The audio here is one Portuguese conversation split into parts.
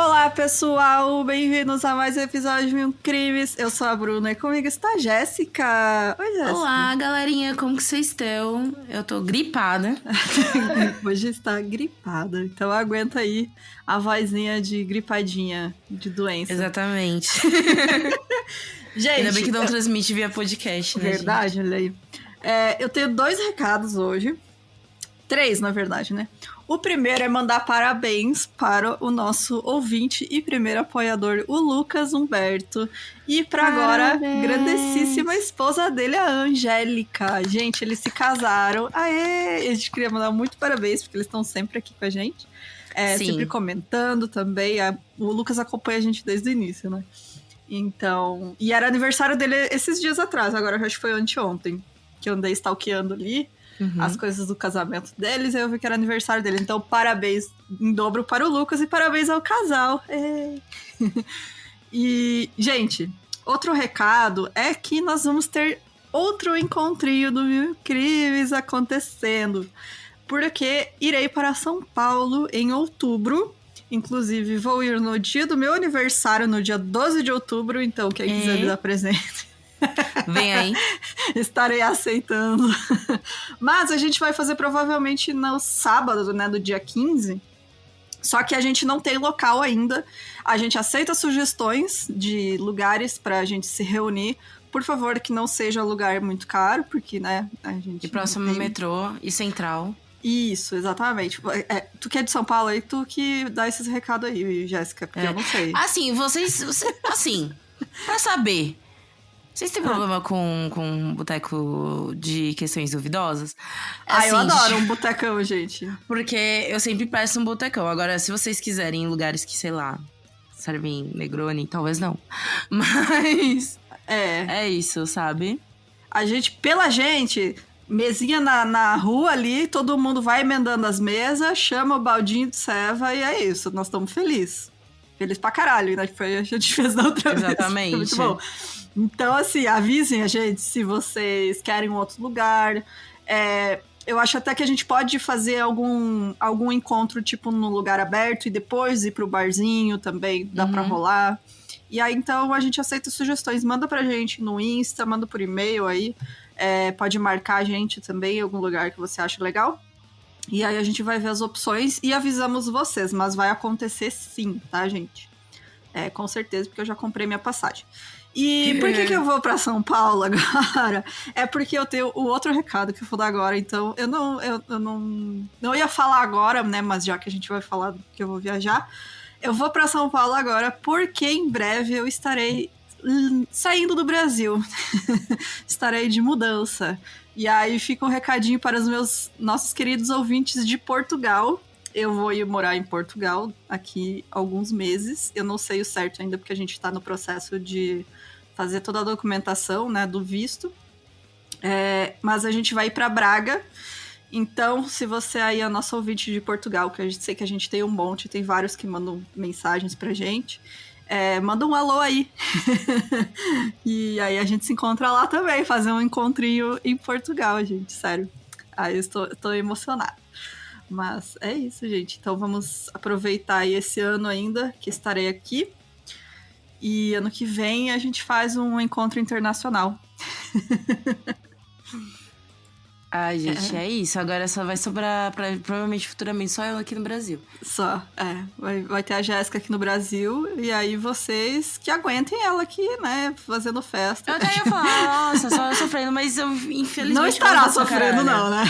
Olá, pessoal! Bem-vindos a mais um episódio de Mil Crimes. Eu sou a Bruna e comigo está a Jéssica. Oi, Jéssica. Olá, galerinha, como que vocês estão? Eu tô gripada. Hoje está gripada, então aguenta aí a vozinha de gripadinha, de doença. Exatamente. Gente, ainda bem que não transmite via podcast, né, verdade, gente? olha aí. Eu tenho 2 recados hoje. 3, na verdade, né? O primeiro é mandar parabéns para o nosso ouvinte e primeiro apoiador, o Lucas Humberto. E para agora, grandessíssima esposa dele, a Angélica. Gente, eles se casaram. Aê! A gente queria mandar muito parabéns, porque eles estão sempre aqui com a gente. Sempre comentando também. O Lucas acompanha a gente desde o início, né? Então... E era aniversário dele esses dias atrás. Agora, eu acho que foi anteontem. Que eu andei stalkeando ali. As coisas do casamento deles, aí eu vi que era aniversário dele. Então, parabéns em dobro para o Lucas e parabéns ao casal. E, gente, outro recado é que nós vamos ter outro encontrinho do Mil Crimes acontecendo. Porque irei para São Paulo em outubro. Inclusive, vou ir no dia do meu aniversário, no dia 12 de outubro. Então, quem quiser me dar presente... Vem aí. Estarei aceitando. Mas a gente vai fazer provavelmente no sábado, né, do dia 15. Só que a gente não tem local ainda. A gente aceita sugestões de lugares pra gente se reunir. Por favor, que não seja lugar muito caro, porque, né, a gente... E próximo metrô e central. Isso, exatamente. Tu que é de São Paulo aí, tu que dá esses recados aí, Jéssica, porque eu não sei. Assim, assim, pra saber... Vocês têm problema com boteco de questões duvidosas? Eu adoro um botecão, gente. Porque eu sempre peço um botecão. Agora, se vocês quiserem em lugares que, sei lá, servem Negroni, talvez não. Mas é isso, sabe? Pela gente, mesinha na rua ali, todo mundo vai emendando as mesas, chama o baldinho de ceva e é isso. Nós estamos felizes. Feliz pra caralho, né? Que foi a gente fez da outra vez. Exatamente. Foi muito bom. Então, assim, avisem a gente se vocês querem um outro lugar. Eu acho até que a gente pode fazer algum encontro, tipo, num lugar aberto e depois ir pro barzinho também, dá pra rolar. E aí, então, a gente aceita sugestões. Manda pra gente no Insta, manda por e-mail aí. Pode marcar a gente também em algum lugar que você acha legal. E aí a gente vai ver as opções e avisamos vocês. Mas vai acontecer sim, tá, gente? Com certeza, porque eu já comprei minha passagem. E por que eu vou pra São Paulo agora? É porque eu tenho o outro recado que eu vou dar agora. Então, eu não ia falar agora, né? Mas já que a gente vai falar que eu vou viajar, eu vou pra São Paulo agora porque em breve eu estarei saindo do Brasil. Estarei de mudança. E aí fica um recadinho para os nossos queridos ouvintes de Portugal. Eu vou ir morar em Portugal aqui alguns meses. Eu não sei o certo ainda, porque a gente está no processo de fazer toda a documentação, né, do visto. Mas a gente vai ir para Braga. Então, se você aí é nosso ouvinte de Portugal, que eu sei que a gente tem um monte, tem vários que mandam mensagens pra gente, manda um alô aí. E aí a gente se encontra lá também, fazer um encontrinho em Portugal, gente, sério. Aí eu estou emocionada. Mas é isso, gente. Então vamos aproveitar aí esse ano ainda que estarei aqui. E ano que vem a gente faz um encontro internacional. Ai, gente, é isso. Agora só vai sobrar, provavelmente, futuramente, só eu aqui no Brasil. Só, vai ter a Jéssica aqui no Brasil. E aí vocês que aguentem ela aqui, né, fazendo festa. Eu até ia falar, nossa, só sofrendo, mas eu infelizmente... Não estará sofrendo, não, né?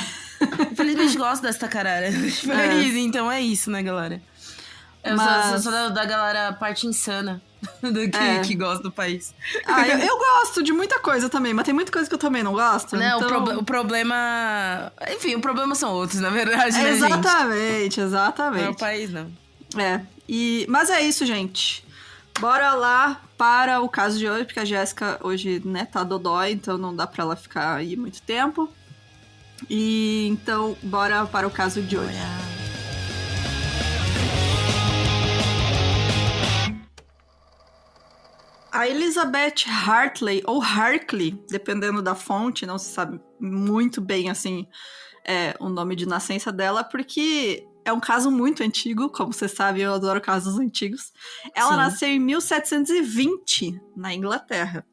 Infelizmente gosto dessa caralho. Feliz, então é isso, né, galera? Eu sou da galera parte insana que gosta do país. Eu gosto de muita coisa também, mas tem muita coisa que eu também não gosto. Não, então... o problema... Enfim, o problema são outros, na verdade, né, exatamente. Não é o país, não. Mas é isso, gente. Bora lá para o caso de hoje, porque a Jéssica hoje, né, tá dodói, então não dá pra ela ficar aí muito tempo. E então, bora para o caso de hoje. A Elizabeth Hartley, ou Hartley, dependendo da fonte, não se sabe muito bem, assim, o nome de nascença dela, porque é um caso muito antigo, como você sabe, eu adoro casos antigos. Ela Sim. nasceu em 1720, na Inglaterra.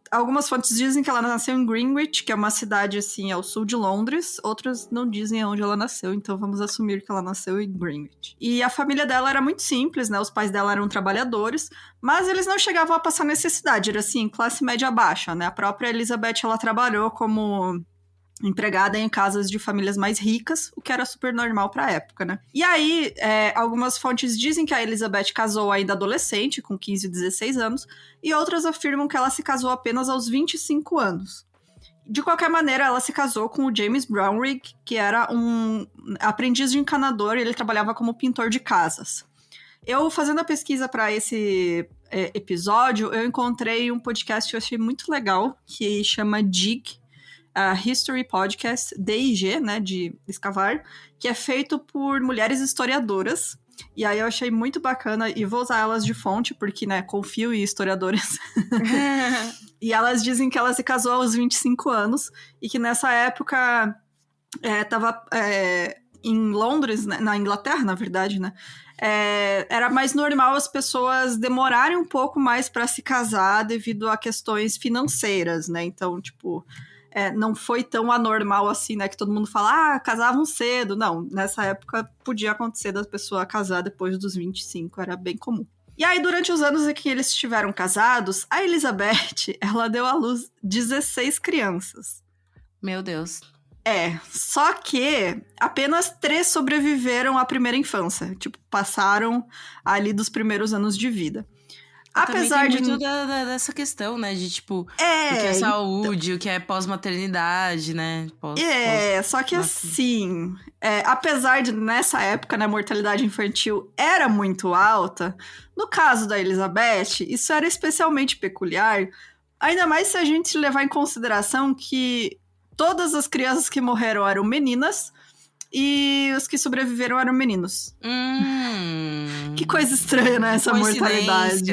Algumas fontes dizem que ela nasceu em Greenwich, que é uma cidade, assim, ao sul de Londres. Outras não dizem onde ela nasceu, então vamos assumir que ela nasceu em Greenwich. E a família dela era muito simples, né? Os pais dela eram trabalhadores, mas eles não chegavam a passar necessidade. Era, assim, classe média baixa, né? A própria Elizabeth, ela trabalhou como empregada em casas de famílias mais ricas, o que era super normal para a época, né? E aí, algumas fontes dizem que a Elizabeth casou ainda adolescente, com 15 e 16 anos, e outras afirmam que ela se casou apenas aos 25 anos. De qualquer maneira, ela se casou com o James Brownrigg, que era um aprendiz de encanador, e ele trabalhava como pintor de casas. Eu, fazendo a pesquisa para esse episódio, eu encontrei um podcast que eu achei muito legal, que chama Dig, a History Podcast, DIG, né, de escavar, que é feito por mulheres historiadoras. E aí eu achei muito bacana e vou usar elas de fonte, porque, né, confio em historiadoras. E elas dizem que ela se casou aos 25 anos e que nessa época estava em Londres, né, na Inglaterra, na verdade, né, era mais normal as pessoas demorarem um pouco mais para se casar devido a questões financeiras, né? Então, tipo, não foi tão anormal assim, né? Que todo mundo fala, casavam cedo. Não, nessa época podia acontecer da pessoa casar depois dos 25, era bem comum. E aí, durante os anos em que eles estiveram casados, a Elizabeth, ela deu à luz 16 crianças. Meu Deus. Só que apenas 3 sobreviveram à primeira infância. Tipo, passaram ali dos primeiros anos de vida. Apesar de muito dessa questão, né? De, tipo, o que é saúde, o que é pós-maternidade, né? Só que assim, apesar de nessa época, né, a mortalidade infantil era muito alta, no caso da Elizabeth, isso era especialmente peculiar, ainda mais se a gente levar em consideração que todas as crianças que morreram eram meninas e os que sobreviveram eram meninos. Que coisa estranha, né? Essa mortalidade.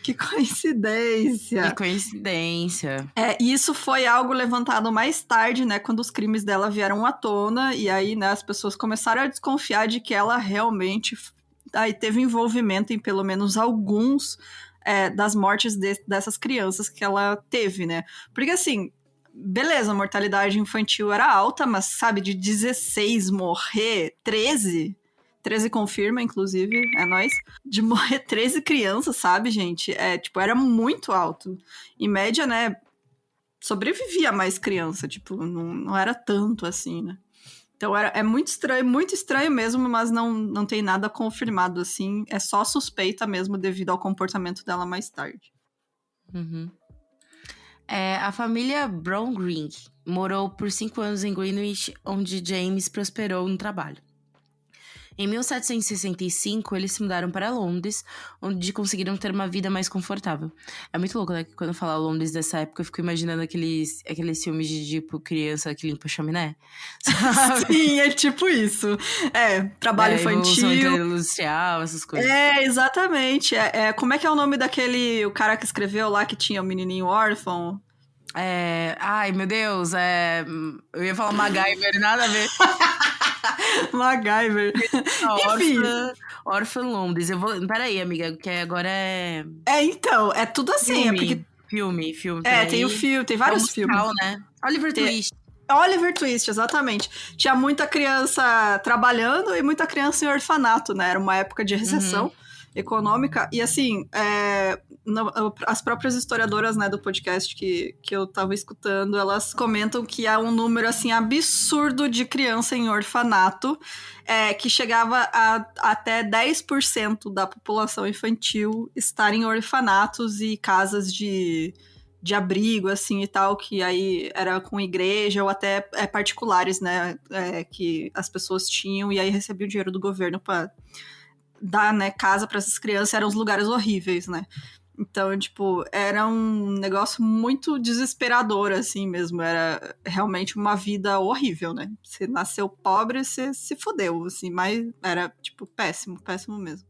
Que coincidência. Que coincidência. E isso foi algo levantado mais tarde, né? Quando os crimes dela vieram à tona. E aí, né, as pessoas começaram a desconfiar de que ela realmente teve envolvimento em pelo menos alguns das mortes dessas crianças que ela teve, né? Porque assim, beleza, a mortalidade infantil era alta, mas sabe, de 16 morrer, 13 confirma, inclusive, é nóis. De morrer 13 crianças, sabe, gente? Tipo, era muito alto. Em média, né, sobrevivia mais criança, tipo, não era tanto assim, né? Então é muito estranho mesmo, mas não tem nada confirmado, assim. É só suspeita mesmo devido ao comportamento dela mais tarde. Uhum. A família Brownrigg morou por 5 anos em Greenwich, onde James prosperou no trabalho. Em 1765, eles se mudaram para Londres, onde conseguiram ter uma vida mais confortável. É muito louco, né? Que quando eu falo Londres dessa época, eu fico imaginando aqueles filmes de, tipo, criança que limpa a chaminé. Sabe? Sim, é tipo isso. Trabalho infantil. Industrial, essas coisas. Exatamente. Como é que é o nome o cara que escreveu lá, que tinha o menininho órfão? Ai, meu Deus, eu ia falar MacGyver, nada a ver. MacGyver. Orphan Londres. Peraí, amiga, que agora então, é tudo assim. Filme. Tem o filme, tem vários filmes. Né? Oliver Twist. Oliver Twist, exatamente. Tinha muita criança trabalhando e muita criança em orfanato, né? Era uma época de recessão econômica. E assim, as próprias historiadoras, né, do podcast que eu tava escutando, elas comentam que há um número, assim, absurdo de criança em orfanato, que chegava a até 10% da população infantil estar em orfanatos e casas de abrigo, assim, e tal, que aí era com igreja ou até particulares, né, que as pessoas tinham e aí recebiam dinheiro do governo para dar, né, casa para essas crianças. Eram uns lugares horríveis, né. Então, tipo, era um negócio muito desesperador, assim mesmo. Era realmente uma vida horrível, né. Você nasceu pobre, você se fodeu, assim, mas era, tipo, péssimo mesmo.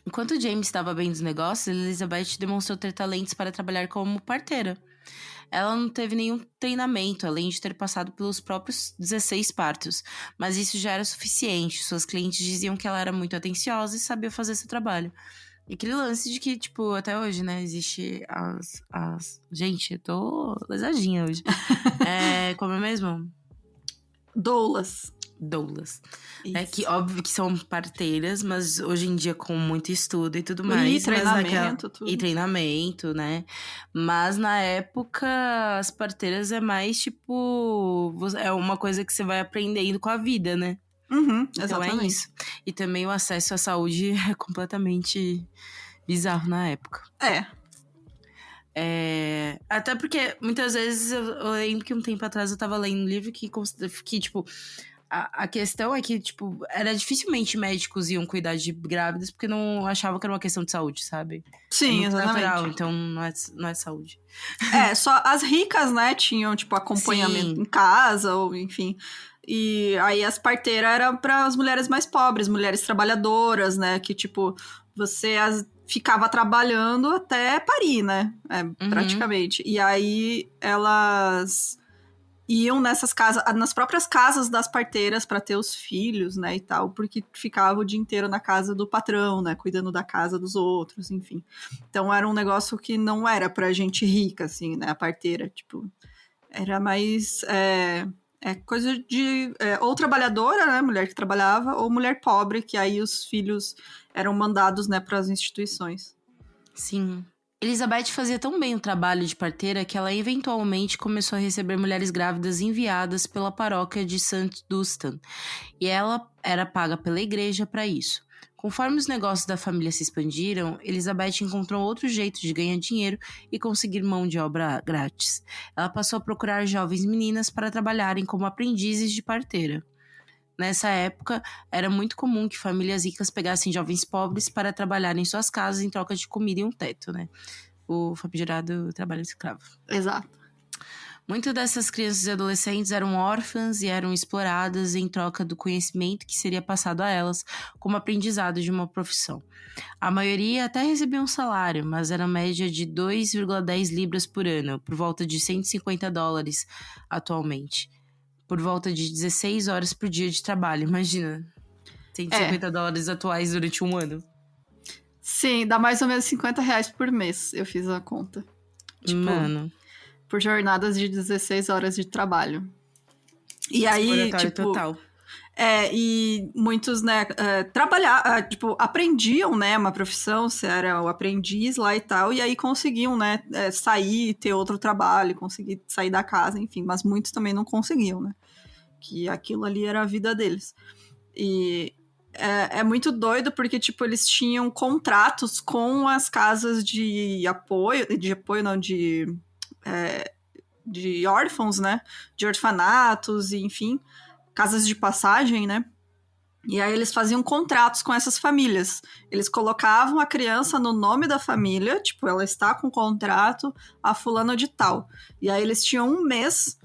Enquanto James estava bem dos negócios, Elizabeth demonstrou ter talentos para trabalhar como parteira. ela não teve nenhum treinamento, além de ter passado pelos próprios 16 partos. Mas isso já era suficiente. Suas clientes diziam que ela era muito atenciosa e sabia fazer seu trabalho. E aquele lance de que, tipo, até hoje, né, existe Gente, eu tô lesadinha hoje. Como é mesmo? Doulas. Que óbvio que são parteiras, mas hoje em dia com muito estudo e tudo mais. E treinamento, tudo. E treinamento, né? Mas na época, as parteiras é mais, tipo... É uma coisa que você vai aprendendo com a vida, né? Exatamente. Então é isso. E também o acesso à saúde é completamente bizarro na época. Até porque muitas vezes eu lembro que um tempo atrás eu tava lendo um livro que tipo, a questão é que, tipo, era dificilmente médicos iam cuidar de grávidas porque não achavam que era uma questão de saúde, sabe? Sim, é exatamente. Natural, então não é saúde. Só as ricas, né, tinham, tipo, acompanhamento em casa, ou enfim. E aí as parteiras eram para as mulheres mais pobres, mulheres trabalhadoras, né, que, tipo, você ficava trabalhando até parir, né, praticamente. E aí elas iam nessas casas, nas próprias casas das parteiras para ter os filhos, né, e tal, porque ficava o dia inteiro na casa do patrão, né, cuidando da casa dos outros, enfim. Então era um negócio que não era pra gente rica, assim, né, a parteira, tipo, era mais coisa de ou trabalhadora, né, mulher que trabalhava, ou mulher pobre, que aí os filhos eram mandados, né, para as instituições. Sim. Elizabeth fazia tão bem o trabalho de parteira que ela eventualmente começou a receber mulheres grávidas enviadas pela paróquia de St. Dunstan, e ela era paga pela igreja para isso. Conforme os negócios da família se expandiram, Elizabeth encontrou outro jeito de ganhar dinheiro e conseguir mão de obra grátis. Ela passou a procurar jovens meninas para trabalharem como aprendizes de parteira. Nessa época, era muito comum que famílias ricas pegassem jovens pobres para trabalhar em suas casas em troca de comida e um teto, né? O famigerado trabalho escravo. Exato. Muitas dessas crianças e adolescentes eram órfãs e eram exploradas em troca do conhecimento que seria passado a elas como aprendizado de uma profissão. A maioria até recebia um salário, mas era média de 2,10 libras por ano, por volta de $150 atualmente. Por volta de 16 horas por dia de trabalho, imagina. $150 atuais durante um ano. Sim, dá mais ou menos R$50 por mês, eu fiz a conta. Tipo, mano. Por jornadas de 16 horas de trabalho. E aí, tipo... total. E muitos, né, aprendiam, né, uma profissão, se era o aprendiz lá e tal, e aí conseguiam, né, sair, ter outro trabalho, conseguir sair da casa, enfim, mas muitos também não conseguiam, né, que aquilo ali era a vida deles. E é muito doido porque, tipo, eles tinham contratos com as casas de órfãos, né, de orfanatos, e, enfim, casas de passagem, né? E aí eles faziam contratos com essas famílias. Eles colocavam a criança no nome da família, tipo, ela está com contrato a fulana de tal. E aí eles tinham um mês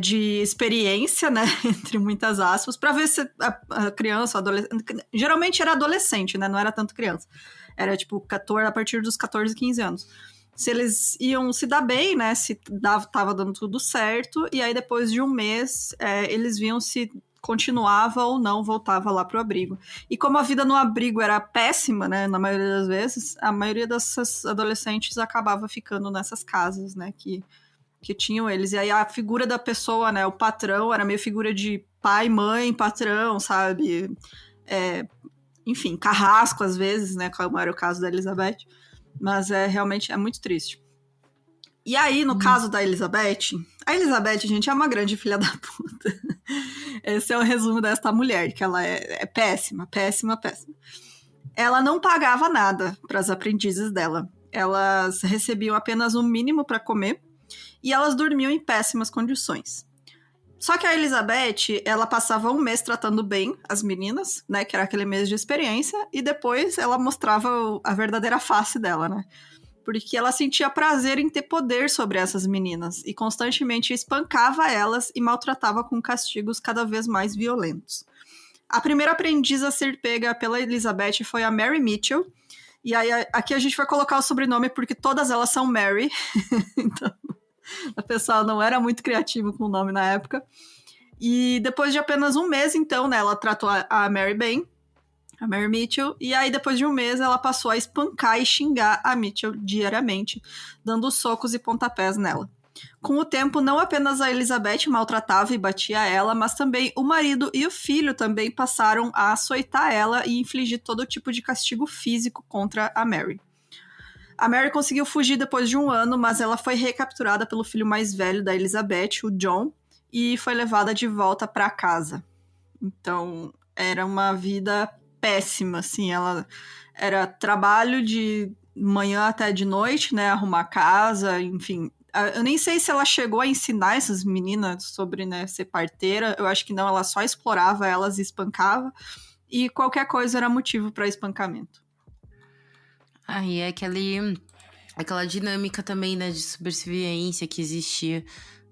de experiência, né, entre muitas aspas, para ver se a criança, adolescente, geralmente era adolescente, né, não era tanto criança. Era tipo 14, a partir dos 14, 15 anos. Se eles iam se dar bem, né, se tava dando tudo certo, e aí depois de um mês eles viam se continuava ou não, voltava lá pro abrigo. E como a vida no abrigo era péssima, né, na maioria das vezes, a maioria dessas adolescentes acabava ficando nessas casas, né, que tinham eles. E aí a figura da pessoa, né, o patrão, era meio figura de pai, mãe, patrão, sabe? Enfim, carrasco às vezes, né, como era o caso da Elizabeth. Mas realmente é muito triste. E aí, no caso da Elizabeth, a Elizabeth, gente, é uma grande filha da puta. Esse é o resumo desta mulher, que ela é péssima, péssima, péssima. Ela não pagava nada para as aprendizes dela. Elas recebiam apenas o mínimo para comer e elas dormiam em péssimas condições. Só que a Elizabeth, ela passava um mês tratando bem as meninas, né, que era aquele mês de experiência, e depois ela mostrava a verdadeira face dela, né, porque ela sentia prazer em ter poder sobre essas meninas, e constantemente espancava elas e maltratava com castigos cada vez mais violentos. A primeira aprendiz a ser pega pela Elizabeth foi a Mary Mitchell, e aí aqui a gente vai colocar o sobrenome porque todas elas são Mary, então... O pessoal não era muito criativo com o nome na época. E depois de apenas um mês, então, né, ela tratou a Mary bem, a Mary Mitchell, e aí depois de um mês ela passou a espancar e xingar a Mitchell diariamente, dando socos e pontapés nela. Com o tempo, não apenas a Elizabeth maltratava e batia ela, mas também o marido e o filho também passaram a açoitar ela e infligir todo tipo de castigo físico contra a Mary. A Mary conseguiu fugir depois de um ano, mas ela foi recapturada pelo filho mais velho da Elizabeth, o John, e foi levada de volta para casa. Então, era uma vida péssima, assim, ela era trabalho de manhã até de noite, né, arrumar casa, enfim. Eu nem sei se ela chegou a ensinar essas meninas sobre, né, ser parteira, eu acho que não, ela só explorava elas e espancava, e qualquer coisa era motivo para espancamento. Aí é aquela dinâmica também, né, de sobrevivência que existia,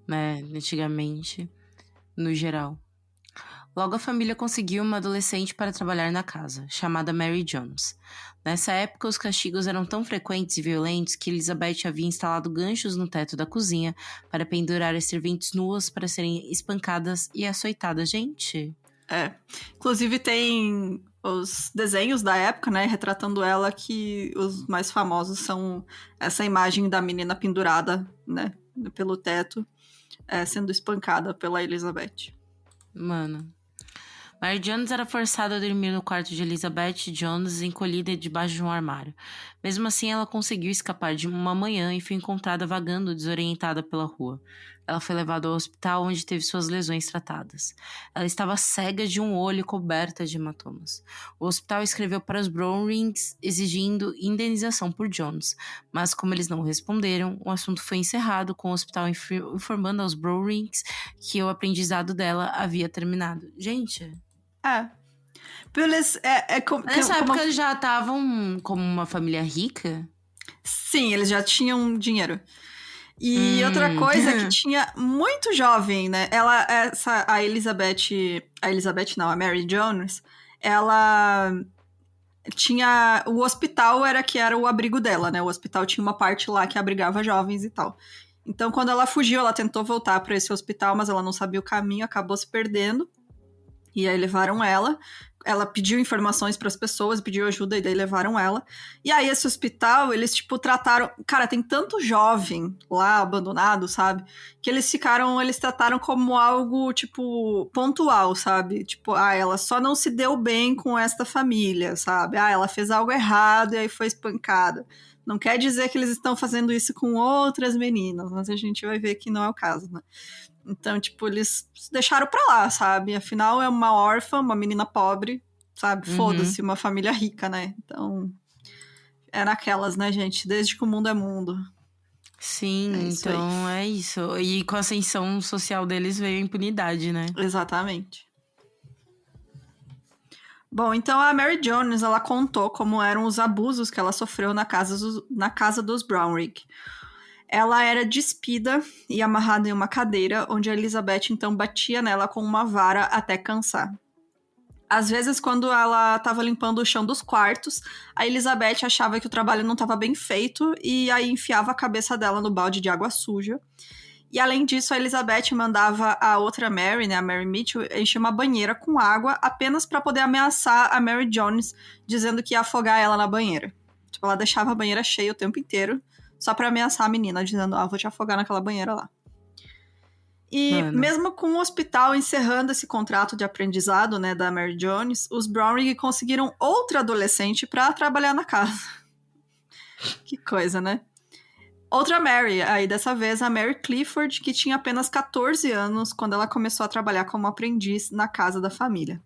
né, antigamente, no geral. Logo, a família conseguiu uma adolescente para trabalhar na casa, chamada Mary Jones. Nessa época, os castigos eram tão frequentes e violentos que Elizabeth havia instalado ganchos no teto da cozinha para pendurar as serventes nuas para serem espancadas e açoitadas. Gente... Inclusive tem os desenhos da época, né, retratando ela, que os mais famosos são essa imagem da menina pendurada, né, pelo teto, sendo espancada pela Elizabeth. Mano... Mary Jones era forçada a dormir no quarto de Elizabeth Jones, encolhida debaixo de um armário. Mesmo assim, ela conseguiu escapar de uma manhã e foi encontrada vagando desorientada pela rua. Ela foi levada ao hospital, onde teve suas lesões tratadas. Ela estava cega de um olho e coberta de hematomas. O hospital escreveu para os Brownriggs exigindo indenização por Jones, mas como eles não responderam, o assunto foi encerrado, com o hospital informando aos Brownriggs que o aprendizado dela havia terminado. Gente... Nessa época eles já estavam como uma família rica? Sim, eles já tinham dinheiro. E outra coisa que tinha muito jovem, né? A Mary Jones, ela tinha... O hospital era o abrigo dela, né? O hospital tinha uma parte lá que abrigava jovens e tal. Então, quando ela fugiu, ela tentou voltar para esse hospital, mas ela não sabia o caminho, acabou se perdendo. E aí levaram ela. Ela pediu informações para as pessoas, pediu ajuda, e daí levaram ela. E aí esse hospital, eles, tipo, trataram... Cara, tem tanto jovem lá, abandonado, sabe? Que eles trataram como algo, tipo, pontual, sabe? Tipo, ela só não se deu bem com esta família, sabe? Ela fez algo errado e aí foi espancada. Não quer dizer que eles estão fazendo isso com outras meninas, mas a gente vai ver que não é o caso, né? Então, tipo, eles deixaram pra lá, sabe? Afinal, é uma órfã, uma menina pobre, sabe? Foda-se, uma família rica, né? Então, é naquelas, né, gente? Desde que o mundo é mundo. Sim, então é isso. E com a ascensão social deles veio a impunidade, né? Exatamente. Bom, então a Mary Jones, ela contou como eram os abusos que ela sofreu na casa dos Brownrigg. Ela era despida e amarrada em uma cadeira, onde a Elizabeth então batia nela com uma vara até cansar. Às vezes, quando ela estava limpando o chão dos quartos, a Elizabeth achava que o trabalho não estava bem feito e aí enfiava a cabeça dela no balde de água suja. E além disso, a Elizabeth mandava a outra Mary, né, a Mary Mitchell, encher uma banheira com água apenas para poder ameaçar a Mary Jones, dizendo que ia afogar ela na banheira. Tipo, ela deixava a banheira cheia o tempo inteiro, só pra ameaçar a menina, dizendo, vou te afogar naquela banheira lá. E mesmo com o hospital encerrando esse contrato de aprendizado, né, da Mary Jones, os Brownrigg conseguiram outra adolescente pra trabalhar na casa. Que coisa, né? Outra Mary, aí dessa vez a Mary Clifford, que tinha apenas 14 anos quando ela começou a trabalhar como aprendiz na casa da família.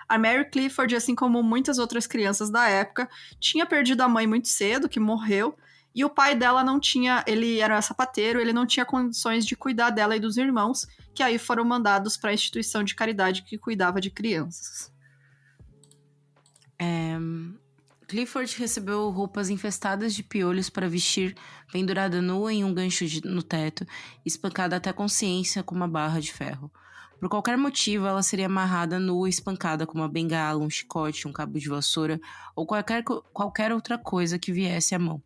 A Mary Clifford, assim como muitas outras crianças da época, tinha perdido a mãe muito cedo, que morreu, e o pai dela não tinha, ele era sapateiro, ele não tinha condições de cuidar dela e dos irmãos, que aí foram mandados para a instituição de caridade que cuidava de crianças. Clifford recebeu roupas infestadas de piolhos para vestir, pendurada nua em um gancho no teto, espancada até a consciência com uma barra de ferro. Por qualquer motivo, ela seria amarrada nua e espancada com uma bengala, um chicote, um cabo de vassoura ou qualquer outra coisa que viesse à mão.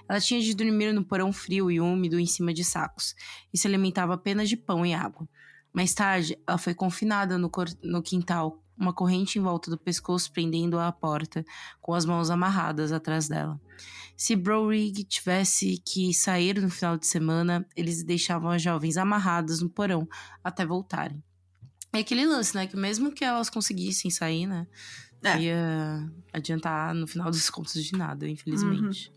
Ela tinha de dormir no porão frio e úmido em cima de sacos, e se alimentava apenas de pão e água. Mais tarde, ela foi confinada no quintal, uma corrente em volta do pescoço prendendo-a à porta, com as mãos amarradas atrás dela. Se Browerig tivesse que sair no final de semana, eles deixavam as jovens amarradas no porão até voltarem. É aquele lance, né? Que mesmo que elas conseguissem sair, né? Ia adiantar no final dos contos de nada, infelizmente.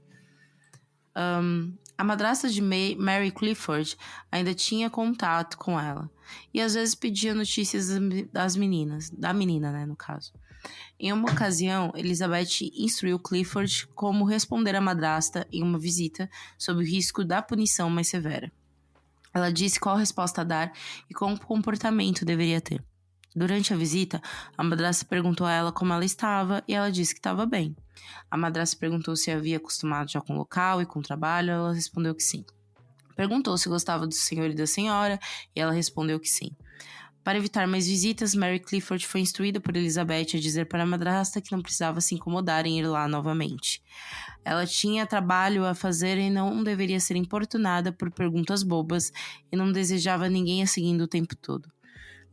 A madrasta de Mary Clifford ainda tinha contato com ela. E às vezes pedia notícias das meninas. Da menina, né, no caso. Em uma ocasião, Elizabeth instruiu Clifford como responder à madrasta em uma visita sob o risco da punição mais severa. Ela disse qual resposta dar e qual comportamento deveria ter. Durante a visita, a madrasta perguntou a ela como ela estava e ela disse que estava bem. A madrasta perguntou se havia acostumado já com o local e com o trabalho, ela respondeu que sim. Perguntou se gostava do senhor e da senhora e ela respondeu que sim. Para evitar mais visitas, Mary Clifford foi instruída por Elizabeth a dizer para a madrasta que não precisava se incomodar em ir lá novamente. Ela tinha trabalho a fazer e não deveria ser importunada por perguntas bobas e não desejava ninguém a seguindo o tempo todo.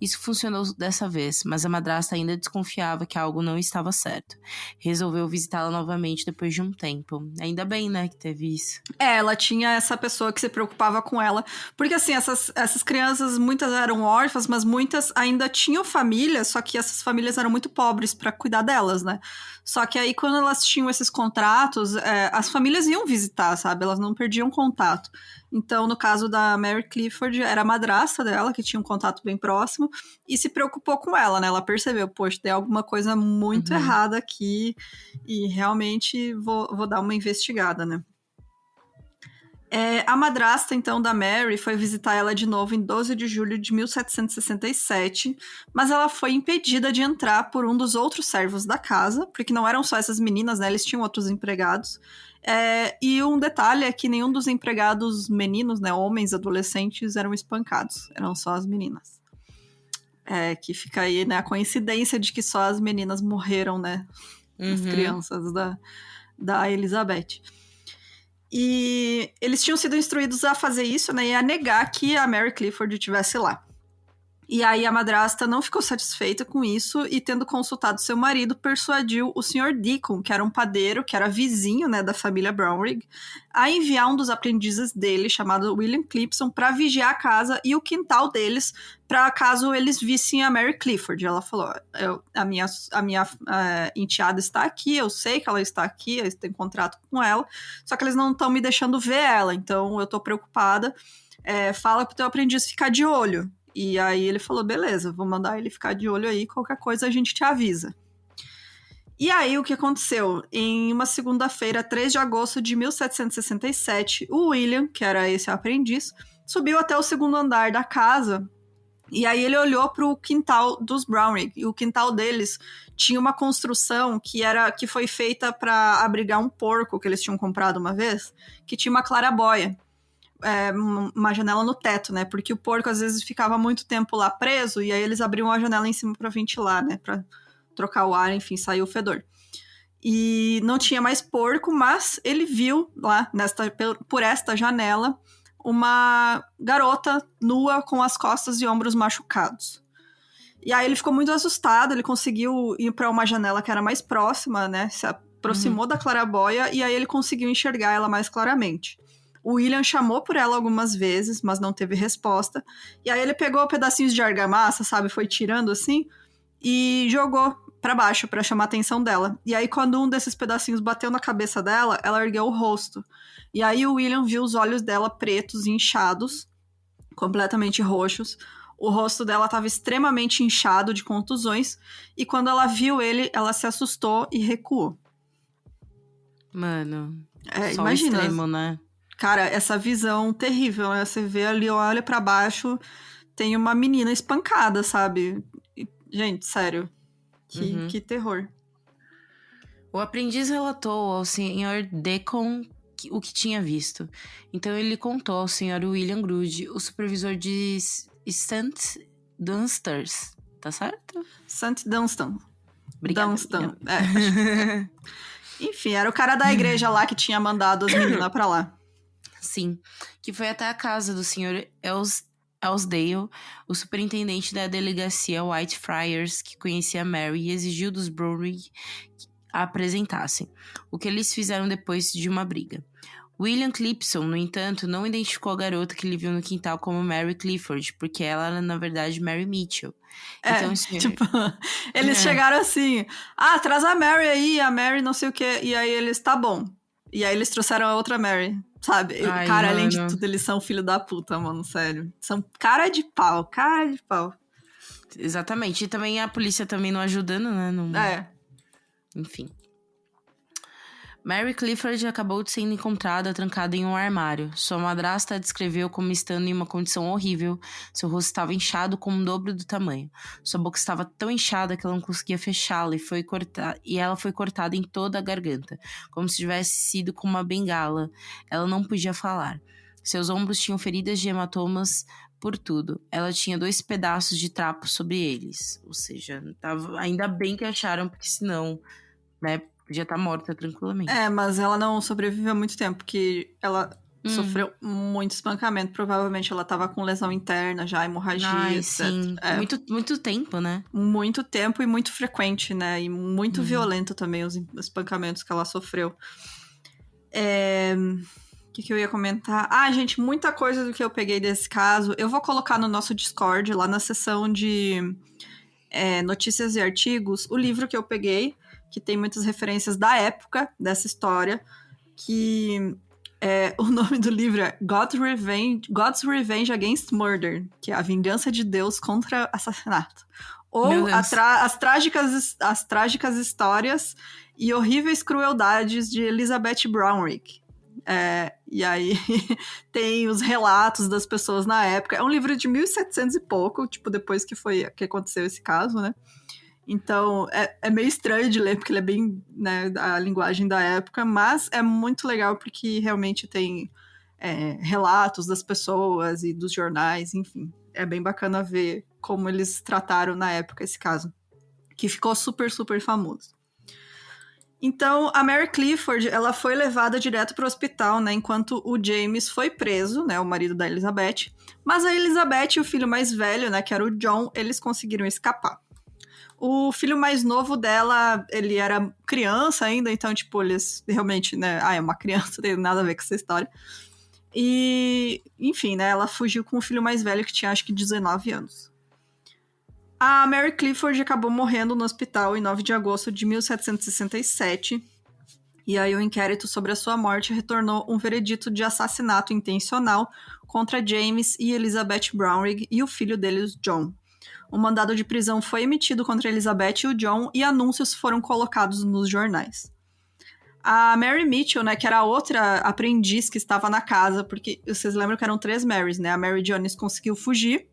Isso funcionou dessa vez, mas a madrasta ainda desconfiava que algo não estava certo. Resolveu visitá-la novamente depois de um tempo. Ainda bem, né, que teve isso. Ela tinha essa pessoa que se preocupava com ela. Porque, assim, essas crianças, muitas eram órfãs, mas muitas ainda tinham família, só que essas famílias eram muito pobres para cuidar delas, né? Só que aí, quando elas tinham esses contratos, as famílias iam visitar, sabe? Elas não perdiam contato. Então, no caso da Mary Clifford, era a madrasta dela, que tinha um contato bem próximo, e se preocupou com ela, né? Ela percebeu, poxa, tem alguma coisa muito errada aqui, e realmente vou dar uma investigada, né? A madrasta, então, da Mary foi visitar ela de novo em 12 de julho de 1767, mas ela foi impedida de entrar por um dos outros servos da casa, porque não eram só essas meninas, né? Eles tinham outros empregados. E um detalhe é que nenhum dos empregados meninos, né, homens, adolescentes, eram espancados. Eram só as meninas. Que fica aí, né, a coincidência de que só as meninas morreram, né? As crianças da Elizabeth. E eles tinham sido instruídos a fazer isso, né, e a negar que a Mary Clifford estivesse lá. E aí a madrasta não ficou satisfeita com isso e, tendo consultado seu marido, persuadiu o Sr. Deacon, que era um padeiro, que era vizinho, né, da família Brownrigg, a enviar um dos aprendizes dele, chamado William Clipson, para vigiar a casa e o quintal deles, para caso eles vissem a Mary Clifford. Ela falou, a minha enteada está aqui, eu sei que ela está aqui, eu tenho contrato com ela, só que eles não estão me deixando ver ela, então eu estou preocupada. Fala pro teu aprendiz ficar de olho. E aí ele falou, beleza, vou mandar ele ficar de olho aí, qualquer coisa a gente te avisa. E aí o que aconteceu? Em uma segunda-feira, 3 de agosto de 1767, o William, que era esse aprendiz, subiu até o segundo andar da casa, e aí ele olhou para o quintal dos Brownrigg, e o quintal deles tinha uma construção que foi feita para abrigar um porco que eles tinham comprado uma vez, que tinha uma clarabóia. Uma janela no teto, né? Porque o porco às vezes ficava muito tempo lá preso e aí eles abriam a janela em cima para ventilar, né? Para trocar o ar, enfim, sair o fedor. E não tinha mais porco, mas ele viu lá por esta janela uma garota nua com as costas e ombros machucados. E aí ele ficou muito assustado, ele conseguiu ir para uma janela que era mais próxima, né? Se aproximou da clarabóia e aí ele conseguiu enxergar ela mais claramente. O William chamou por ela algumas vezes, mas não teve resposta. E aí ele pegou pedacinhos de argamassa, sabe? Foi tirando assim e jogou pra baixo pra chamar a atenção dela. E aí quando um desses pedacinhos bateu na cabeça dela, ela ergueu o rosto. E aí o William viu os olhos dela pretos e inchados, completamente roxos. O rosto dela estava extremamente inchado de contusões. E quando ela viu ele, ela se assustou e recuou. Mano, só imagina, extremo, né? Cara, essa visão terrível, né? Você vê ali, olha pra baixo, tem uma menina espancada, sabe? Gente, sério. Que terror. O aprendiz relatou ao Sr. Deacon o que tinha visto. Então ele contou ao Sr. William Grude, o supervisor de St. Dunsters. Tá certo? St. Dunstan. Obrigada. Dunstan. Enfim, era o cara da igreja lá que tinha mandado as meninas pra lá. Sim, que foi até a casa do Sr. Ellsdale, o superintendente da delegacia Whitefriars, que conhecia Mary e exigiu dos Brownrigg que a apresentassem, o que eles fizeram depois de uma briga. William Clipson, no entanto, não identificou a garota que ele viu no quintal como Mary Clifford, porque ela era, na verdade, Mary Mitchell. Então, o senhor... tipo, eles chegaram assim, traz a Mary aí, a Mary não sei o que, e aí eles, tá bom. E aí eles trouxeram a outra Mary, sabe? Ai, cara, mano. além de tudo, eles são filho da puta, mano, sério. São cara de pau. Exatamente. E também a polícia também não ajudando, né? Não... Enfim. Mary Clifford acabou sendo encontrada trancada em um armário. Sua madrasta a descreveu como estando em uma condição horrível. Seu rosto estava inchado com o dobro do tamanho. Sua boca estava tão inchada que ela não conseguia fechá-la e ela foi cortada em toda a garganta, como se tivesse sido com uma bengala. Ela não podia falar. Seus ombros tinham feridas de hematomas por tudo. Ela tinha 2 pedaços de trapo sobre eles. Ou seja, ainda bem que acharam, porque senão, né, podia estar morta tranquilamente. Mas ela não sobreviveu há muito tempo, porque ela sofreu muito espancamento. Provavelmente ela tava com lesão interna já, hemorragia, etc. Sim. Muito tempo, né? Muito tempo e muito frequente, né? E muito violento também os espancamentos que ela sofreu. O que eu ia comentar? Gente, muita coisa do que eu peguei desse caso, eu vou colocar no nosso Discord, lá na seção de notícias e artigos, o livro que eu peguei, que tem muitas referências da época dessa história, que o nome do livro é God's Revenge Against Murder, que é a vingança de Deus contra assassinato. Ou as trágicas histórias e horríveis crueldades de Elizabeth Brownrigg. E aí tem os relatos das pessoas na época. É um livro de 1700 e pouco, tipo, depois que aconteceu esse caso, né? Então, é meio estranho de ler, porque ele é bem, né, a linguagem da época, mas é muito legal porque realmente tem relatos das pessoas e dos jornais, enfim. É bem bacana ver como eles trataram na época esse caso, que ficou super, super famoso. Então, a Mary Clifford, ela foi levada direto para o hospital, né, enquanto o James foi preso, né, o marido da Elizabeth. Mas a Elizabeth e o filho mais velho, né, que era o John, eles conseguiram escapar. O filho mais novo dela, ele era criança ainda, então, tipo, eles realmente, né, é uma criança, não tem nada a ver com essa história. E, enfim, né, ela fugiu com o filho mais velho, que tinha, acho que, 19 anos. A Mary Clifford acabou morrendo no hospital em 9 de agosto de 1767. E aí o inquérito sobre a sua morte retornou um veredito de assassinato intencional contra James e Elizabeth Brownrigg e o filho deles, John. Um mandado de prisão foi emitido contra Elizabeth e o John e anúncios foram colocados nos jornais. A Mary Mitchell, né, que era a outra aprendiz que estava na casa, porque vocês lembram que eram 3 Marys, né? A Mary Jones conseguiu fugir,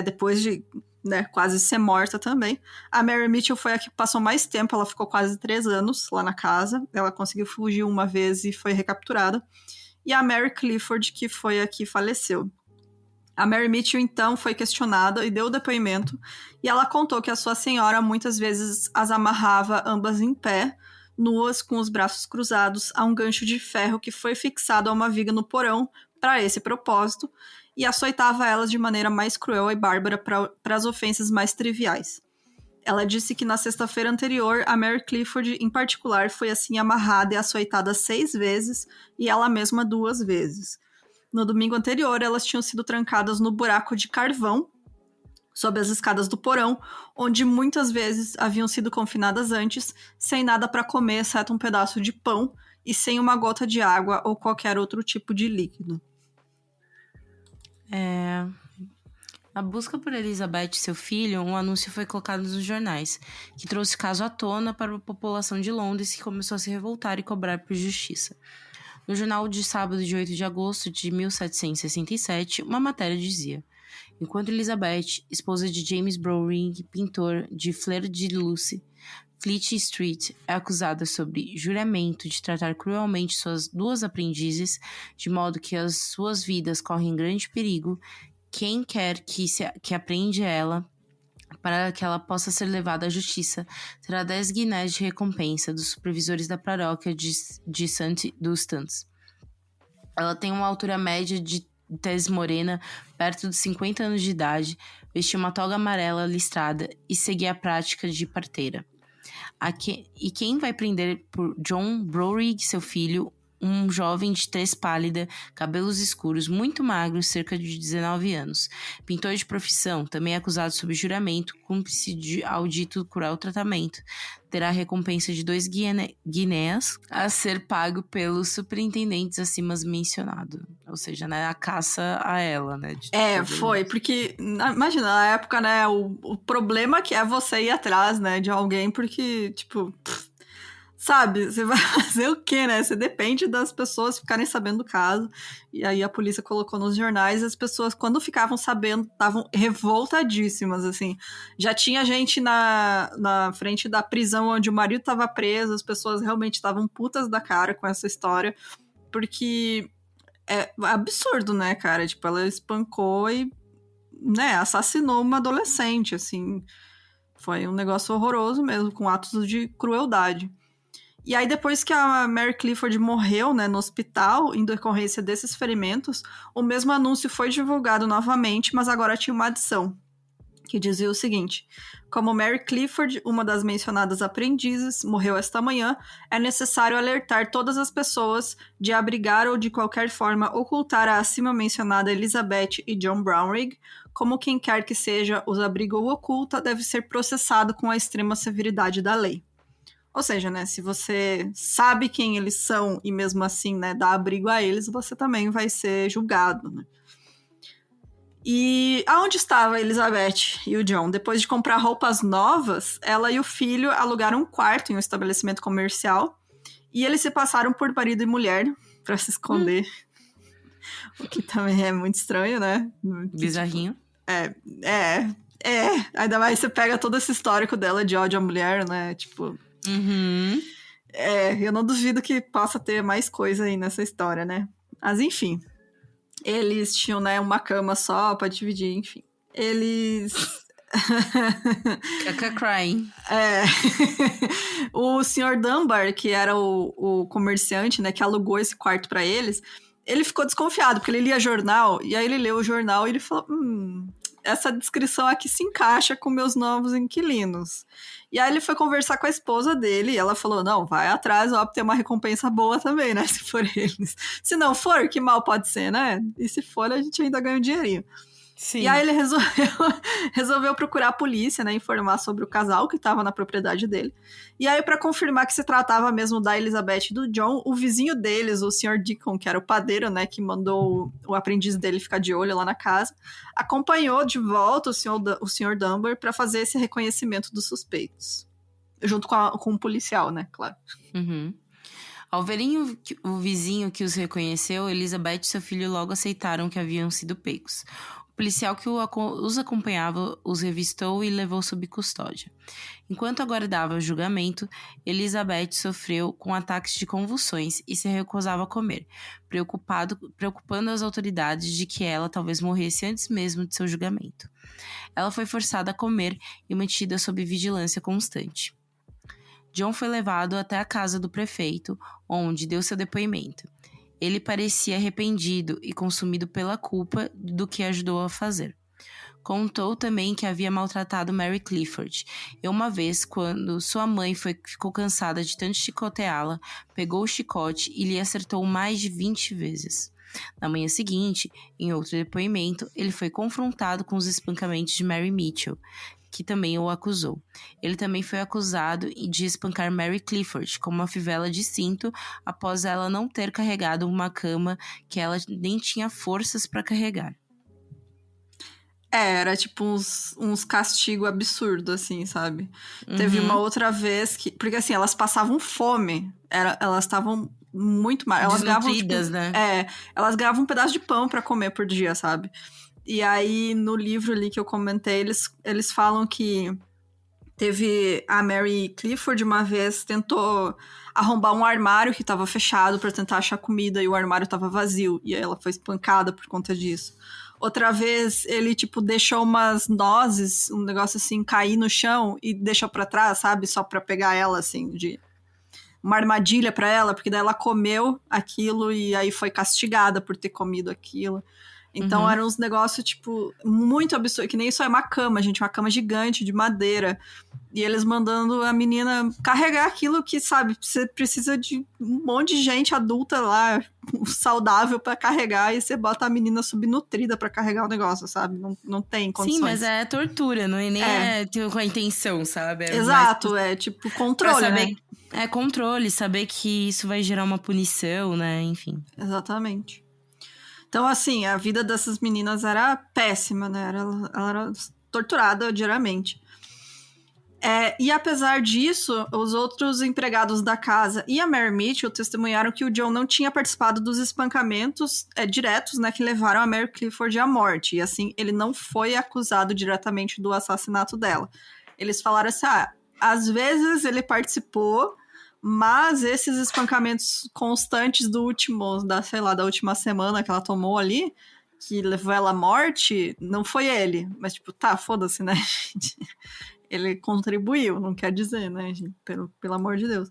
depois de, né, quase ser morta também. A Mary Mitchell foi a que passou mais tempo, ela ficou quase 3 anos lá na casa. Ela conseguiu fugir uma vez e foi recapturada. E a Mary Clifford, que foi a que faleceu. A Mary Mitchell, então, foi questionada e deu depoimento, e ela contou que a sua senhora muitas vezes as amarrava ambas em pé, nuas, com os braços cruzados, a um gancho de ferro que foi fixado a uma viga no porão para esse propósito, e açoitava elas de maneira mais cruel e bárbara para as ofensas mais triviais. Ela disse que na sexta-feira anterior, a Mary Clifford, em particular, foi assim amarrada e açoitada 6 vezes, e ela mesma 2 vezes. No domingo anterior, elas tinham sido trancadas no buraco de carvão, sob as escadas do porão, onde muitas vezes haviam sido confinadas antes, sem nada para comer, exceto um pedaço de pão, e sem uma gota de água ou qualquer outro tipo de líquido. Na busca por Elizabeth e seu filho, um anúncio foi colocado nos jornais, que trouxe o caso à tona para a população de Londres, que começou a se revoltar e cobrar por justiça. No jornal de sábado de 8 de agosto de 1767, uma matéria dizia: enquanto Elizabeth, esposa de James Brownrigg, pintor de Fleur-de-Luce, Fleet Street, é acusada sob juramento de tratar cruelmente suas 2 aprendizes, de modo que as suas vidas correm grande perigo, quem quer que aprende ela Para que ela possa ser levada à justiça, terá 10 guinéas de recompensa dos supervisores da paróquia de St. Dunstan. Ela tem uma altura média de tez morena, perto de 50 anos de idade, vestia uma toga amarela listrada e seguia a prática de parteira. E quem vai prender por John Brorig, seu filho, um jovem de tez pálida, cabelos escuros, muito magro, cerca de 19 anos. Pintor de profissão, também acusado sob juramento, cúmplice ao dito cruel tratamento. Terá recompensa de 2 guinéas a ser pago pelos superintendentes acima mencionado. Ou seja, né, a caça a ela, né? Foi, porque, imagina, na época, né, o problema que é você ir atrás, né, de alguém, porque, tipo... Sabe, você vai fazer o quê, né? Você depende das pessoas ficarem sabendo do caso. E aí a polícia colocou nos jornais e as pessoas, quando ficavam sabendo, estavam revoltadíssimas, assim. Já tinha gente na frente da prisão onde o marido estava preso, as pessoas realmente estavam putas da cara com essa história, porque é absurdo, né, cara? Tipo, ela espancou e, né, assassinou uma adolescente, assim. Foi um negócio horroroso mesmo, com atos de crueldade. E aí, depois que a Mary Clifford morreu, né, no hospital, em decorrência desses ferimentos, o mesmo anúncio foi divulgado novamente, mas agora tinha uma adição, que dizia o seguinte: como Mary Clifford, uma das mencionadas aprendizes, morreu esta manhã, é necessário alertar todas as pessoas de abrigar ou de qualquer forma ocultar a acima mencionada Elizabeth e John Brownrigg, como quem quer que seja os abriga ou oculta, deve ser processado com a extrema severidade da lei. Ou seja, né, se você sabe quem eles são e mesmo assim, né, dá abrigo a eles, você também vai ser julgado, né? E aonde estava a Elizabeth e o John? Depois de comprar roupas novas, ela e o filho alugaram um quarto em um estabelecimento comercial e eles se passaram por marido e mulher para se esconder. O que também é muito estranho, né? Bizarrinho. Ainda mais você pega todo esse histórico dela de ódio à mulher, né? Tipo... Uhum. Eu não duvido que possa ter mais coisa aí nessa história, né? Mas enfim, eles tinham, né, uma cama só pra dividir, enfim. Eles... Crying. O Sr. Dunbar, que era o comerciante, né, que alugou esse quarto pra eles, ele ficou desconfiado, porque ele lia jornal, e aí ele leu o jornal e ele falou... essa descrição aqui se encaixa com meus novos inquilinos. E aí ele foi conversar com a esposa dele e ela falou, não, vai atrás, ó, tem uma recompensa boa também, né, se for eles. Se não for, que mal pode ser, né? E se for, a gente ainda ganha um dinheirinho. Sim. E aí ele resolveu procurar a polícia, né, informar sobre o casal que estava na propriedade dele. E aí, para confirmar que se tratava mesmo da Elizabeth e do John, o vizinho deles, o Sr. Deacon, que era o padeiro, né, que mandou o aprendiz dele ficar de olho lá na casa, acompanhou de volta o Sr. Dunbar para fazer esse reconhecimento dos suspeitos. Junto com o policial, né, claro. Uhum. Ao verem o vizinho que os reconheceu, Elizabeth e seu filho logo aceitaram que haviam sido pegos. O policial que os acompanhava os revistou e levou sob custódia. Enquanto aguardava o julgamento, Elizabeth sofreu com ataques de convulsões e se recusava a comer, preocupando as autoridades de que ela talvez morresse antes mesmo de seu julgamento. Ela foi forçada a comer e mantida sob vigilância constante. John foi levado até a casa do prefeito, onde deu seu depoimento. Ele parecia arrependido e consumido pela culpa do que ajudou a fazer. Contou também que havia maltratado Mary Clifford, e uma vez, quando sua mãe ficou cansada de tanto chicoteá-la, pegou o chicote e lhe acertou mais de 20 vezes. Na manhã seguinte, em outro depoimento, ele foi confrontado com os espancamentos de Mary Mitchell, que também o acusou. Ele também foi acusado de espancar Mary Clifford com uma fivela de cinto após ela não ter carregado uma cama que ela nem tinha forças para carregar. Era tipo uns castigos absurdos, assim, sabe? Uhum. Teve uma outra vez que... Porque assim, elas passavam fome. Elas estavam muito mal. Elas ganhavam, tipo, né? Elas ganhavam um pedaço de pão para comer por dia, sabe? E aí, no livro ali que eu comentei, eles falam que teve a Mary Clifford uma vez tentou arrombar um armário que estava fechado para tentar achar comida e o armário estava vazio. E aí ela foi espancada por conta disso. Outra vez, ele, tipo, deixou umas nozes, um negócio assim, cair no chão e deixou pra trás, sabe? Só pra pegar ela, assim, de uma armadilha pra ela, porque daí ela comeu aquilo e aí foi castigada por ter comido aquilo. Então eram uns negócios, tipo, muito absurdos. Que nem isso é uma cama, gente. Uma cama gigante de madeira. E eles mandando a menina carregar aquilo que, sabe, você precisa de um monte de gente adulta lá, saudável pra carregar. E você bota a menina subnutrida pra carregar o negócio, sabe? Não tem condições. Sim, mas é tortura, não é nem com a intenção, sabe? Exato, é tipo controle, saber, né? É controle, saber que isso vai gerar uma punição, né? Enfim. Exatamente. Então, assim, a vida dessas meninas era péssima, né? Ela era torturada diariamente. E apesar disso, os outros empregados da casa e a Mary Mitchell testemunharam que o John não tinha participado dos espancamentos diretos, né, que levaram a Mary Clifford à morte. E assim, ele não foi acusado diretamente do assassinato dela. Eles falaram assim, às vezes ele participou, mas esses espancamentos constantes da última semana que ela tomou ali, que levou ela à morte, não foi ele. Mas, tipo, foda-se, né, gente? Ele contribuiu, não quer dizer, né, gente? Pelo amor de Deus.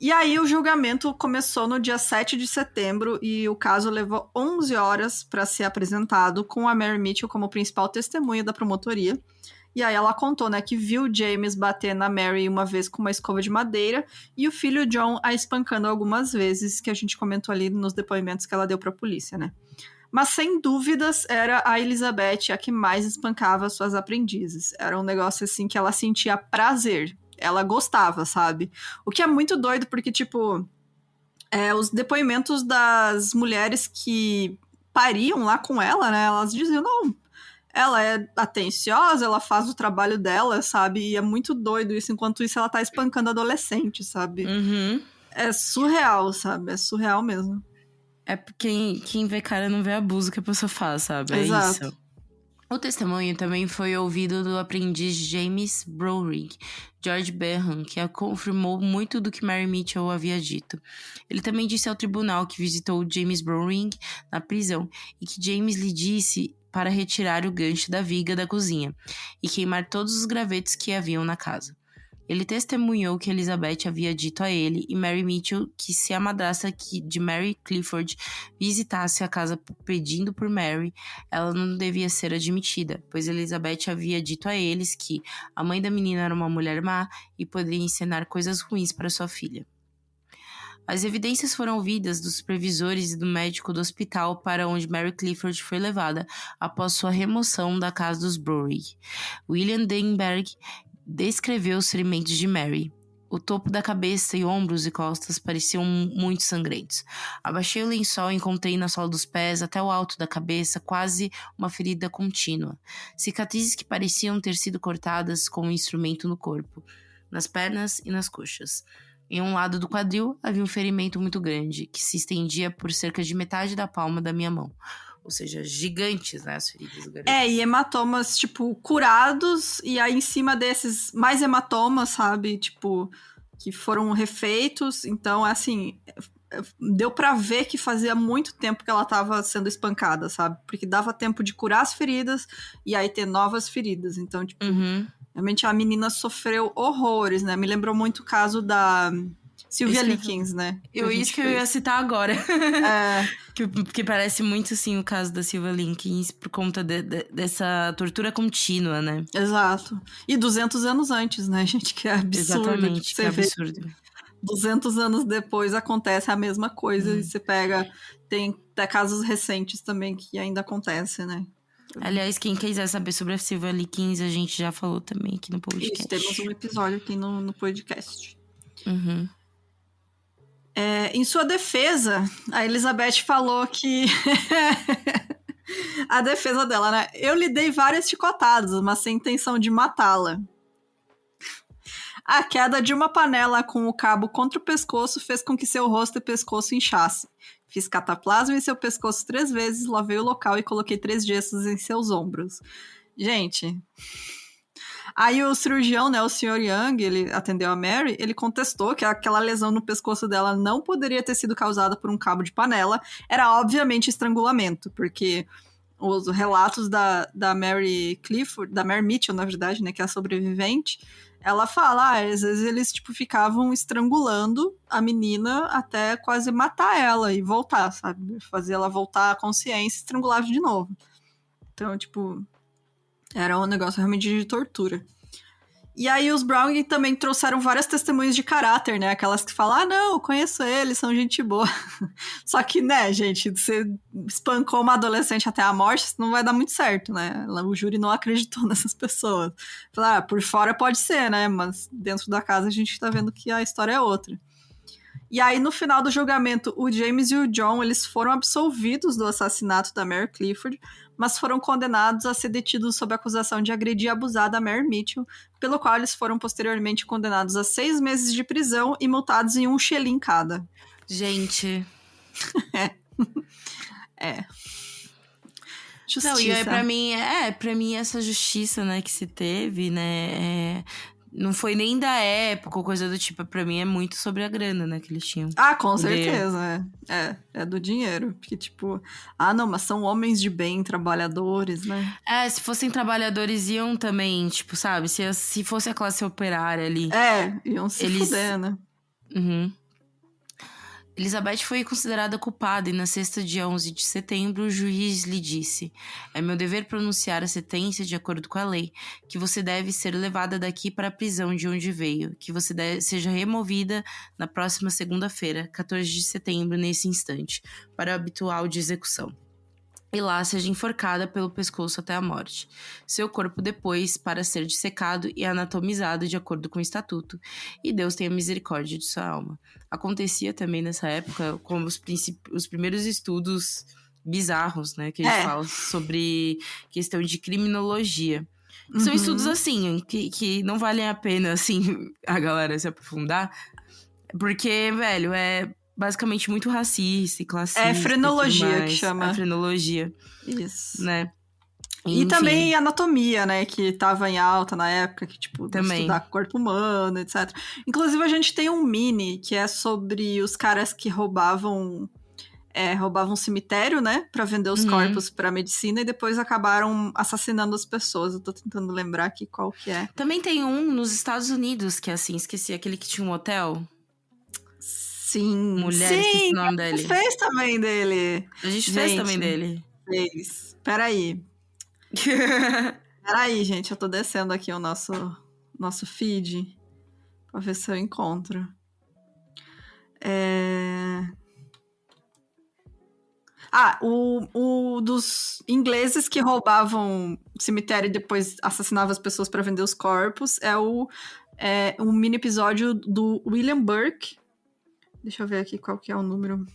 E aí o julgamento começou no dia 7 de setembro e o caso levou 11 horas para ser apresentado, com a Mary Mitchell como principal testemunha da promotoria. E aí ela contou, né, que viu James bater na Mary uma vez com uma escova de madeira e o filho John a espancando algumas vezes, que a gente comentou ali nos depoimentos que ela deu pra polícia, né. Mas, sem dúvidas, era a Elizabeth a que mais espancava suas aprendizes. Era um negócio, assim, que ela sentia prazer. Ela gostava, sabe? O que é muito doido, porque, tipo, os depoimentos das mulheres que pariam lá com ela, né, elas diziam, não, ela é atenciosa, ela faz o trabalho dela, sabe? E é muito doido isso. Enquanto isso, ela tá espancando adolescente, sabe? É surreal, sabe? É surreal mesmo. É porque quem vê cara não vê abuso que a pessoa faz, sabe? Exato. É isso. O testemunho também foi ouvido do aprendiz James Browring, George Behan, que confirmou muito do que Mary Mitchell havia dito. Ele também disse ao tribunal que visitou James Browring na prisão e que James lhe disse para retirar o gancho da viga da cozinha e queimar todos os gravetos que haviam na casa. Ele testemunhou que Elizabeth havia dito a ele e Mary Mitchell que se a madrasta de Mary Clifford visitasse a casa pedindo por Mary, ela não devia ser admitida, pois Elizabeth havia dito a eles que a mãe da menina era uma mulher má e poderia ensinar coisas ruins para sua filha. As evidências foram ouvidas dos supervisores e do médico do hospital para onde Mary Clifford foi levada após sua remoção da casa dos Browring. William Denberg descreveu os ferimentos de Mary. O topo da cabeça e ombros e costas pareciam muito sangrentos. Abaixei o lençol e encontrei na sola dos pés até o alto da cabeça quase uma ferida contínua. Cicatrizes que pareciam ter sido cortadas com um instrumento no corpo, nas pernas e nas coxas. Em um lado do quadril havia um ferimento muito grande, que se estendia por cerca de metade da palma da minha mão. Ou seja, gigantes, né, as feridas do garoto. E hematomas, tipo, curados, e aí em cima desses, mais hematomas, sabe, tipo, que foram refeitos. Então, assim, deu pra ver que fazia muito tempo que ela tava sendo espancada, sabe? Porque dava tempo de curar as feridas e aí ter novas feridas. Então, tipo, realmente a menina sofreu horrores, né? Me lembrou muito o caso da Sylvia Likens, né? Isso que eu ia citar agora. Que parece muito, assim, o caso da Sylvia Likens por conta dessa tortura contínua, né? Exato. E 200 anos antes, né, gente? Que é absurdo. Exatamente, que é absurdo. 200 anos depois acontece a mesma coisa e você pega... Tem até casos recentes também que ainda acontece, né? Aliás, quem quiser saber sobre a Sylvia Likens, a gente já falou também aqui no podcast. Isso, temos um episódio aqui no podcast. Em sua defesa, a Elizabeth falou que... a defesa dela, né? Eu lhe dei várias chicotadas, mas sem intenção de matá-la. A queda de uma panela com o cabo contra o pescoço fez com que seu rosto e pescoço inchassem. Fiz cataplasma em seu pescoço 3 vezes, lavei o local e coloquei 3 gessos em seus ombros. Gente... Aí o cirurgião, né, o Sr. Young, ele atendeu a Mary, ele contestou que aquela lesão no pescoço dela não poderia ter sido causada por um cabo de panela, era obviamente estrangulamento, porque os relatos da Mary Clifford, da Mary Mitchell, na verdade, né, que é a sobrevivente, ela fala, às vezes eles, tipo, ficavam estrangulando a menina até quase matar ela e voltar, sabe? Fazer ela voltar à consciência e estrangular de novo. Então, tipo, era um negócio realmente de tortura. E aí os Brown também trouxeram várias testemunhas de caráter, né? Aquelas que falam, não, eu conheço eles, são gente boa. Só que, né, gente, você espancou uma adolescente até a morte, isso não vai dar muito certo, né? O júri não acreditou nessas pessoas. Falaram, por fora pode ser, né? Mas dentro da casa a gente tá vendo que a história é outra. E aí, no final do julgamento, o James e o John, eles foram absolvidos do assassinato da Mary Clifford, mas foram condenados a ser detidos sob a acusação de agredir e abusar da Mary Mitchell, pelo qual eles foram posteriormente condenados a 6 meses de prisão e multados em 1 shilling cada. Gente. Justiça. Não, e aí pra mim essa justiça, né, que se teve, né, não foi nem da época ou coisa do tipo, pra mim é muito sobre a grana, né, que eles tinham. Ah, com certeza, é do dinheiro, porque tipo, não, mas são homens de bem, trabalhadores, né? Se fossem trabalhadores iam também, tipo, sabe, se fosse a classe operária ali. Iam se fuder, né? Uhum. Elizabeth foi considerada culpada e na sexta dia 11 de setembro o juiz lhe disse: é meu dever pronunciar a sentença de acordo com a lei, que você deve ser levada daqui para a prisão de onde veio, que você seja removida na próxima segunda-feira, 14 de setembro, nesse instante, para o habitual de execução. E lá seja enforcada pelo pescoço até a morte. Seu corpo depois para ser dissecado e anatomizado de acordo com o estatuto. E Deus tenha misericórdia de sua alma. Acontecia também nessa época como os primeiros estudos bizarros, né? Que a gente fala sobre questão de criminologia. São estudos assim, que não valem a pena, assim, a galera se aprofundar. Porque, velho, basicamente muito racista e classista. É frenologia que chama. A frenologia. Isso. Né? E também anatomia, né? Que tava em alta na época, que, tipo, estudar corpo humano, etc. Inclusive, a gente tem um mini que é sobre os caras que roubavam cemitério, né? Pra vender os corpos pra medicina e depois acabaram assassinando as pessoas. Eu tô tentando lembrar aqui qual que é. Também tem um nos Estados Unidos, que é assim, esqueci, aquele que tinha um hotel. Sim. Mulher, esqueci o nome dele. A gente fez também dele. A gente fez também dele. Fez. Peraí, gente. Eu tô descendo aqui o nosso feed pra ver se eu encontro. O dos ingleses que roubavam cemitério e depois assassinavam as pessoas pra vender os corpos é um mini episódio do William Burke. Deixa eu ver aqui qual que é o número.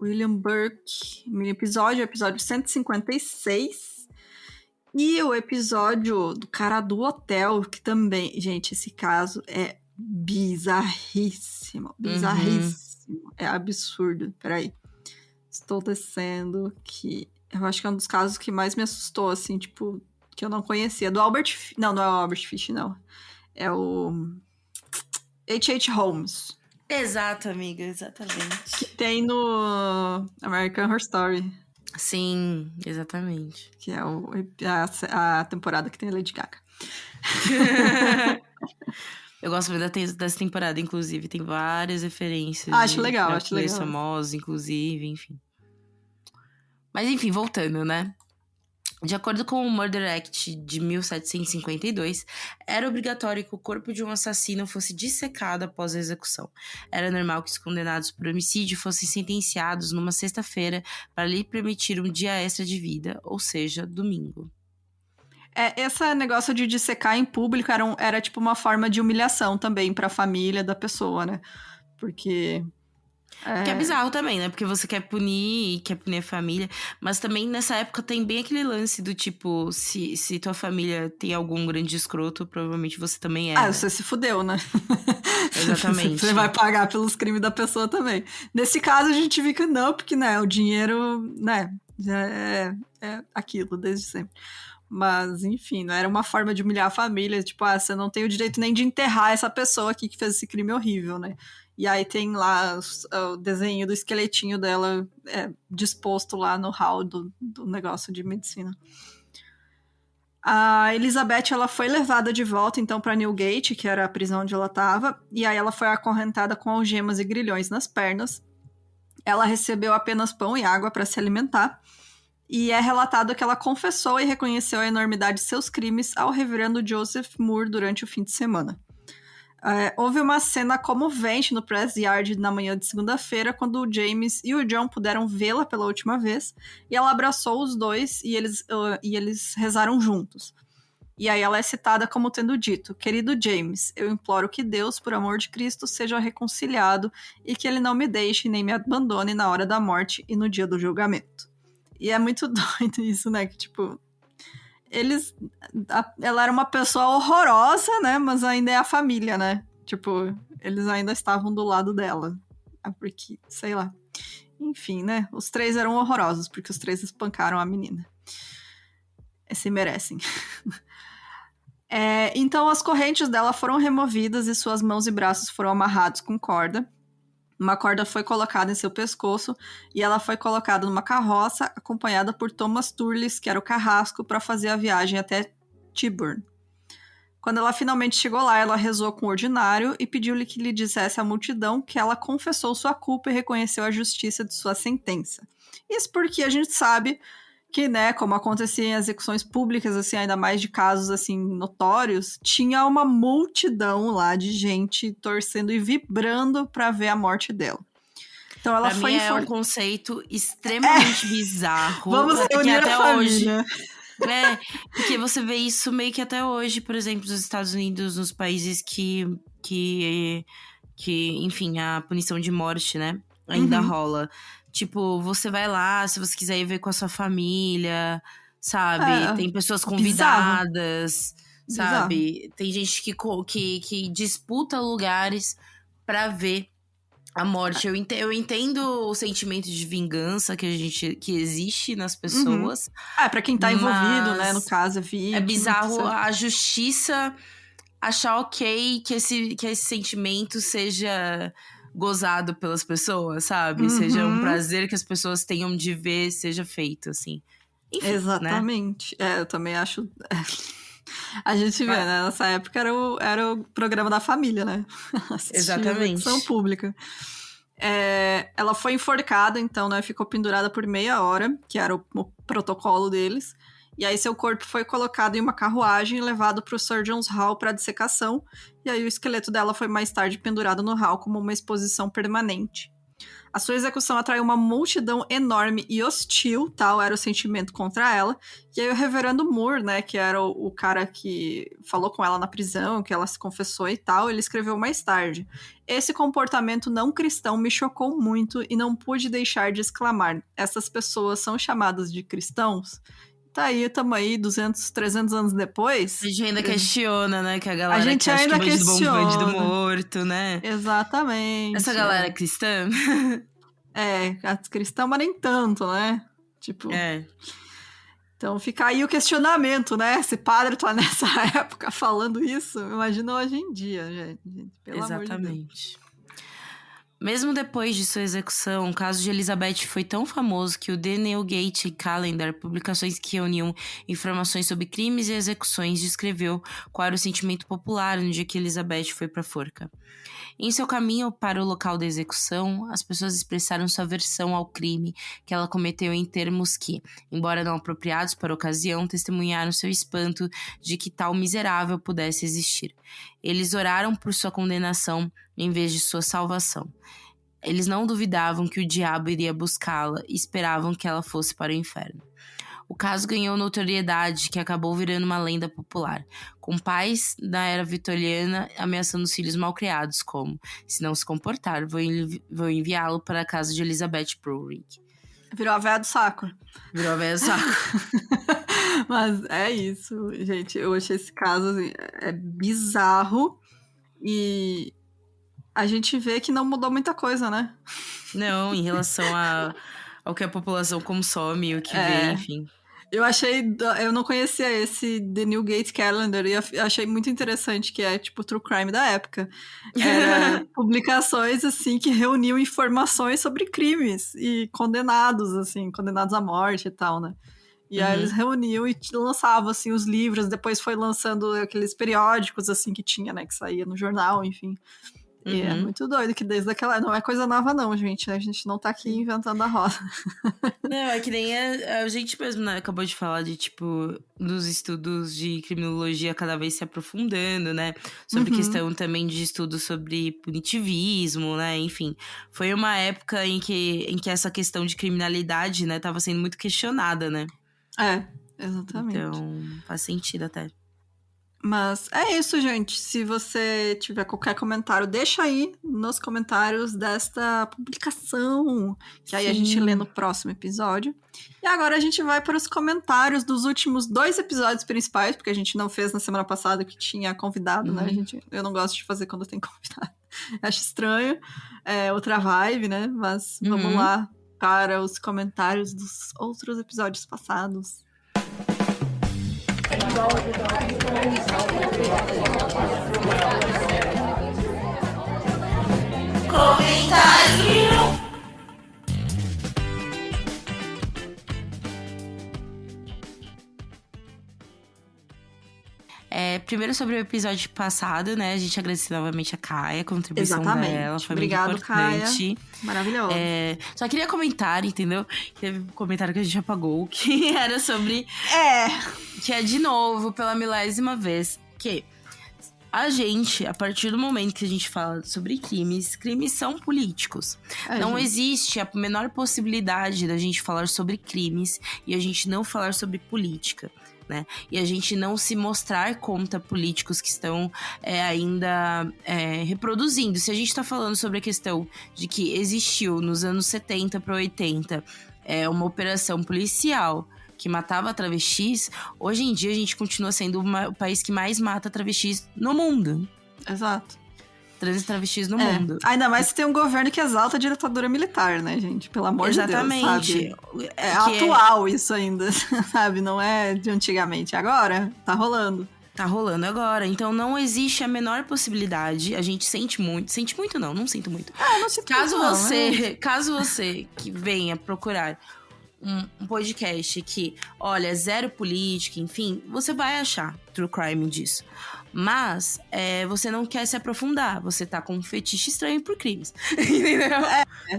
William Burke, mini episódio 156. E o episódio do cara do hotel, que também... Gente, esse caso é bizarríssimo. Bizarríssimo. É absurdo. Peraí. Estou descendo que... Eu acho que é um dos casos que mais me assustou, assim, tipo... Que eu não conhecia. Do Albert... Não é o Albert Fish, não. É o... H.H. Holmes. Exato, amiga. Exatamente. Que tem no American Horror Story. Sim, exatamente. Que é a temporada que tem a Lady Gaga. Eu gosto muito dessa temporada, inclusive. Tem várias referências. Acho legal, acho legal. Famosos, inclusive, enfim. Mas enfim, voltando, né? De acordo com o Murder Act de 1752, era obrigatório que o corpo de um assassino fosse dissecado após a execução. Era normal que os condenados por homicídio fossem sentenciados numa sexta-feira para lhe permitir um dia extra de vida, ou seja, domingo. Esse negócio de dissecar em público era tipo uma forma de humilhação também para a família da pessoa, né? Porque... Que é bizarro também, né? Porque você quer punir a família. Mas também nessa época tem bem aquele lance do tipo... Se tua família tem algum grande escroto, provavelmente você também é. Você se fudeu, né? Exatamente. Você vai pagar pelos crimes da pessoa também. Nesse caso, a gente vê que não, porque, né, o dinheiro, né, já é aquilo desde sempre. Mas, enfim, não era uma forma de humilhar a família. Tipo, você não tem o direito nem de enterrar essa pessoa aqui que fez esse crime horrível, né? E aí tem lá o desenho do esqueletinho dela disposto lá no hall do negócio de medicina. A Elizabeth, ela foi levada de volta, então, para Newgate, que era a prisão onde ela estava, e aí ela foi acorrentada com algemas e grilhões nas pernas. Ela recebeu apenas pão e água para se alimentar, e é relatado que ela confessou e reconheceu a enormidade de seus crimes ao reverendo Joseph Moore durante o fim de semana. Houve uma cena comovente no Press Yard na manhã de segunda-feira, quando o James e o John puderam vê-la pela última vez, e ela abraçou os dois e eles rezaram juntos. E aí ela é citada como tendo dito: querido James, eu imploro que Deus, por amor de Cristo, seja reconciliado e que ele não me deixe nem me abandone na hora da morte e no dia do julgamento. E é muito doido isso, né? Que, tipo, ela era uma pessoa horrorosa, né? Mas ainda é a família, né? Tipo, eles ainda estavam do lado dela. Porque, sei lá. Enfim, né? Os três eram horrorosos, porque os três espancaram a menina. Se merecem. Então, as correntes dela foram removidas e suas mãos e braços foram amarrados com corda. Uma corda foi colocada em seu pescoço e ela foi colocada numa carroça acompanhada por Thomas Turles, que era o carrasco, para fazer a viagem até Tyburn. Quando ela finalmente chegou lá, ela rezou com o ordinário e pediu-lhe que lhe dissesse à multidão que ela confessou sua culpa e reconheceu a justiça de sua sentença. Isso porque a gente sabe que, né, como acontecia em execuções públicas, assim, ainda mais de casos, assim, notórios, tinha uma multidão lá de gente torcendo e vibrando pra ver a morte dela. Então ela pra foi mim é um conceito extremamente bizarro. Vamos reunir até a família. Hoje. Porque você vê isso meio que até hoje, por exemplo, nos Estados Unidos, nos países que enfim, a punição de morte, né, ainda rola. Tipo, você vai lá, se você quiser ir ver com a sua família, sabe? Tem pessoas convidadas, sabe? Bizarro. Tem gente que disputa lugares pra ver a morte. Eu entendo o sentimento de vingança que existe nas pessoas. Pra quem tá envolvido, né? No caso, é bizarro a justiça achar ok que esse sentimento seja gozado pelas pessoas, sabe? Seja um prazer que as pessoas tenham de ver seja feito, assim. Enfim, exatamente. Né? Eu também acho... A gente vê, né? Nessa época era o programa da família, né? Exatamente. Execução pública. Ela foi enforcada, então, né? Ficou pendurada por meia hora, que era o protocolo deles. E aí seu corpo foi colocado em uma carruagem e levado para o Surgeon's Hall para dissecação. E aí o esqueleto dela foi mais tarde pendurado no hall como uma exposição permanente. A sua execução atraiu uma multidão enorme e hostil, tal era o sentimento contra ela. E aí o reverendo Moore, né, que era o cara que falou com ela na prisão, que ela se confessou e tal, ele escreveu mais tarde: esse comportamento não cristão me chocou muito e não pude deixar de exclamar: essas pessoas são chamadas de cristãos? Tá aí, tamo aí, 200, 300 anos depois. A gente ainda questiona, né? Que a galera a gente que acha ainda que bandido bom questiona. Bandido morto, né? Exatamente. Essa galera é cristã? Cristã, mas nem tanto, né? Tipo... Então fica aí o questionamento, né? Se padre tá nessa época falando isso, imagina hoje em dia, gente. Pelo amor de Deus. Mesmo depois de sua execução, o caso de Elizabeth foi tão famoso que o The Newgate Calendar, publicações que reuniam informações sobre crimes e execuções, descreveu qual era o sentimento popular no dia que Elizabeth foi para a forca. Em seu caminho para o local da execução, as pessoas expressaram sua aversão ao crime que ela cometeu em termos que, embora não apropriados para a ocasião, testemunharam seu espanto de que tal miserável pudesse existir. Eles oraram por sua condenação em vez de sua salvação. Eles não duvidavam que o diabo iria buscá-la e esperavam que ela fosse para o inferno. O caso ganhou notoriedade que acabou virando uma lenda popular, com pais da era vitoriana ameaçando os filhos malcriados como: se não se comportar, vou enviá-lo para a casa de Elizabeth Browning. Virou a véia do saco. Virou a véia do saco. Mas é isso, gente. Eu achei esse caso assim, bizarro e a gente vê que não mudou muita coisa, né? Não, em relação ao que a população consome, o que vê, enfim. Eu não conhecia esse The Newgate Calendar e eu achei muito interessante que é tipo True Crime da época. Era publicações assim que reuniam informações sobre crimes e condenados à morte e tal, né? E aí eles reuniam e lançavam assim os livros, depois foi lançando aqueles periódicos assim que tinha, né, que saía no jornal, enfim. E é muito doido que desde aquela... Não é coisa nova não, gente. A gente não tá aqui inventando a roda. Não, é que nem a gente mesmo, né, acabou de falar de, tipo, dos estudos de criminologia cada vez se aprofundando, né? Sobre questão também de estudos sobre punitivismo, né? Enfim, foi uma época em que essa questão de criminalidade, né, tava sendo muito questionada, né? É, exatamente. Então, faz sentido até. Mas é isso, gente. Se você tiver qualquer comentário, deixa aí nos comentários desta publicação, que aí a gente lê no próximo episódio. E agora a gente vai para os comentários dos últimos 2 episódios principais, porque a gente não fez na semana passada que tinha convidado, né? Eu não gosto de fazer quando tem convidado. Acho estranho. É outra vibe, né? Mas vamos lá para os comentários dos outros episódios passados. Comentário! Primeiro sobre o episódio passado, né? A gente agradece novamente a Caia, a contribuição dela. Foi Obrigado, muito importante. Caia. Maravilhoso. Só queria comentar, entendeu? Teve um comentário que a gente apagou, que era sobre... Que é, de novo, pela milésima vez, que a gente, a partir do momento que a gente fala sobre crimes são políticos. Não existe a menor possibilidade da gente falar sobre crimes e a gente não falar sobre política. Né? E a gente não se mostrar contra políticos que estão ainda reproduzindo. Se a gente está falando sobre a questão de que existiu nos anos 70 para 80 uma operação policial que matava travestis, hoje em dia a gente continua sendo o país que mais mata travestis no mundo. Exato. Trans e travestis no mundo. Ainda mais se tem um governo que exalta a ditadura militar, né, gente? Pelo amor de Deus, sabe? É atual isso ainda, sabe? Não é de antigamente. Agora, tá rolando. Tá rolando agora. Então, não existe a menor possibilidade. A gente sente muito. Sente muito, não sinto muito. Não sinto muito, Caso você que venha procurar um podcast que, olha, zero política, enfim, você vai achar true crime disso. Mas você não quer se aprofundar. Você tá com um fetiche estranho por crimes. Entendeu?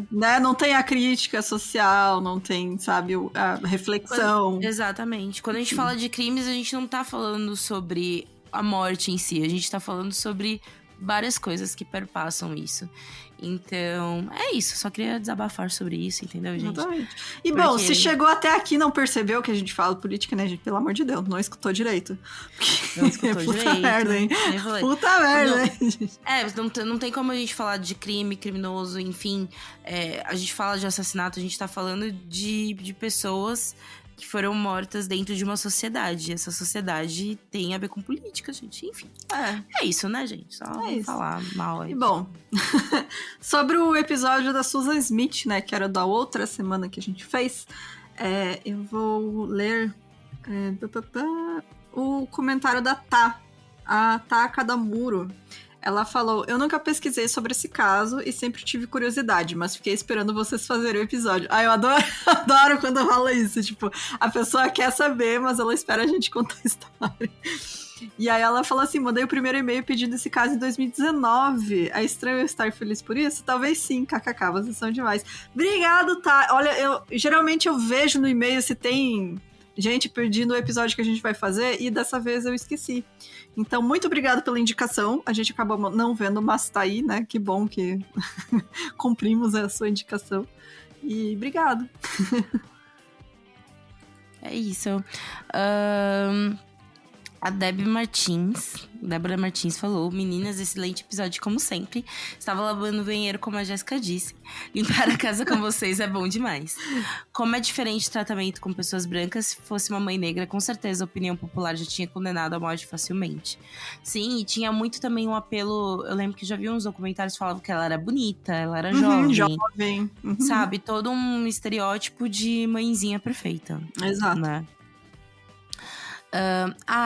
Né? Não tem a crítica social, não tem, sabe, a reflexão. Exatamente. Quando a gente fala de crimes, a gente não tá falando sobre a morte em si. A gente tá falando sobre várias coisas que perpassam isso. Então, é isso. Só queria desabafar sobre isso, entendeu, gente? Exatamente. E bom, se chegou até aqui e não percebeu que a gente fala política, né, gente? Pelo amor de Deus, não escutou direito. Não escutou Puta direito. Merda, hein? Puta merda, hein? Não tem como a gente falar de crime, criminoso, enfim. A gente fala de assassinato, a gente tá falando de pessoas que foram mortas dentro de uma sociedade. E essa sociedade tem a ver com política, gente. Enfim. É isso, né, gente? Só falar mal aí. E bom, sobre o episódio da Susan Smith, né, que era da outra semana que a gente fez, eu vou ler o comentário da a Tá Kadamuro. Ela falou: eu nunca pesquisei sobre esse caso e sempre tive curiosidade, mas fiquei esperando vocês fazerem o episódio. Eu adoro quando rola isso. Tipo, a pessoa quer saber, mas ela espera a gente contar a história. E aí ela falou assim: mandei o primeiro e-mail pedindo esse caso em 2019. É estranho eu estar feliz por isso? Talvez sim, kkk, vocês são demais. Obrigado, Tá. Olha, geralmente eu vejo no e-mail se tem gente pedindo o episódio que a gente vai fazer, e dessa vez eu esqueci. Então, muito obrigada pela indicação. A gente acabou não vendo, mas tá aí, né? Que bom que cumprimos a sua indicação. E obrigado. É isso. A Débora Martins falou: meninas, excelente episódio como sempre. Estava lavando o banheiro como a Jéssica disse. Limpar a casa com vocês é bom demais. Como é diferente o tratamento com pessoas brancas, se fosse uma mãe negra, com certeza a opinião popular já tinha condenado a morte facilmente. Sim, e tinha muito também um apelo. Eu lembro que já vi uns documentários que falavam que ela era bonita, ela era jovem. Sabe? Todo um estereótipo de mãezinha perfeita. Exato. Né?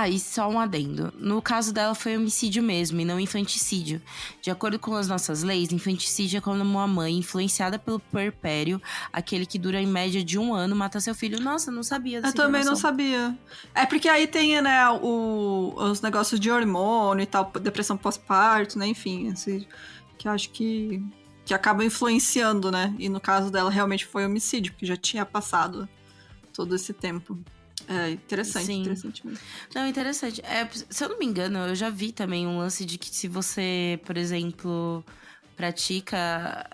E só um adendo. No caso dela foi homicídio mesmo e não infanticídio. De acordo com as nossas leis, infanticídio é quando uma mãe, influenciada pelo puerpério, aquele que dura em média de 1 ano, mata seu filho. Nossa, não sabia dessa Eu também não informação. sabia. É porque aí tem, né, os negócios de hormônio e tal, depressão pós-parto, né, enfim, que eu acho que acaba influenciando, né? E no caso dela realmente foi homicídio, porque já tinha passado todo esse tempo. É interessante, Sim. interessante mesmo. Não, interessante. Se eu não me engano, eu já vi também um lance de que se você, por exemplo, pratica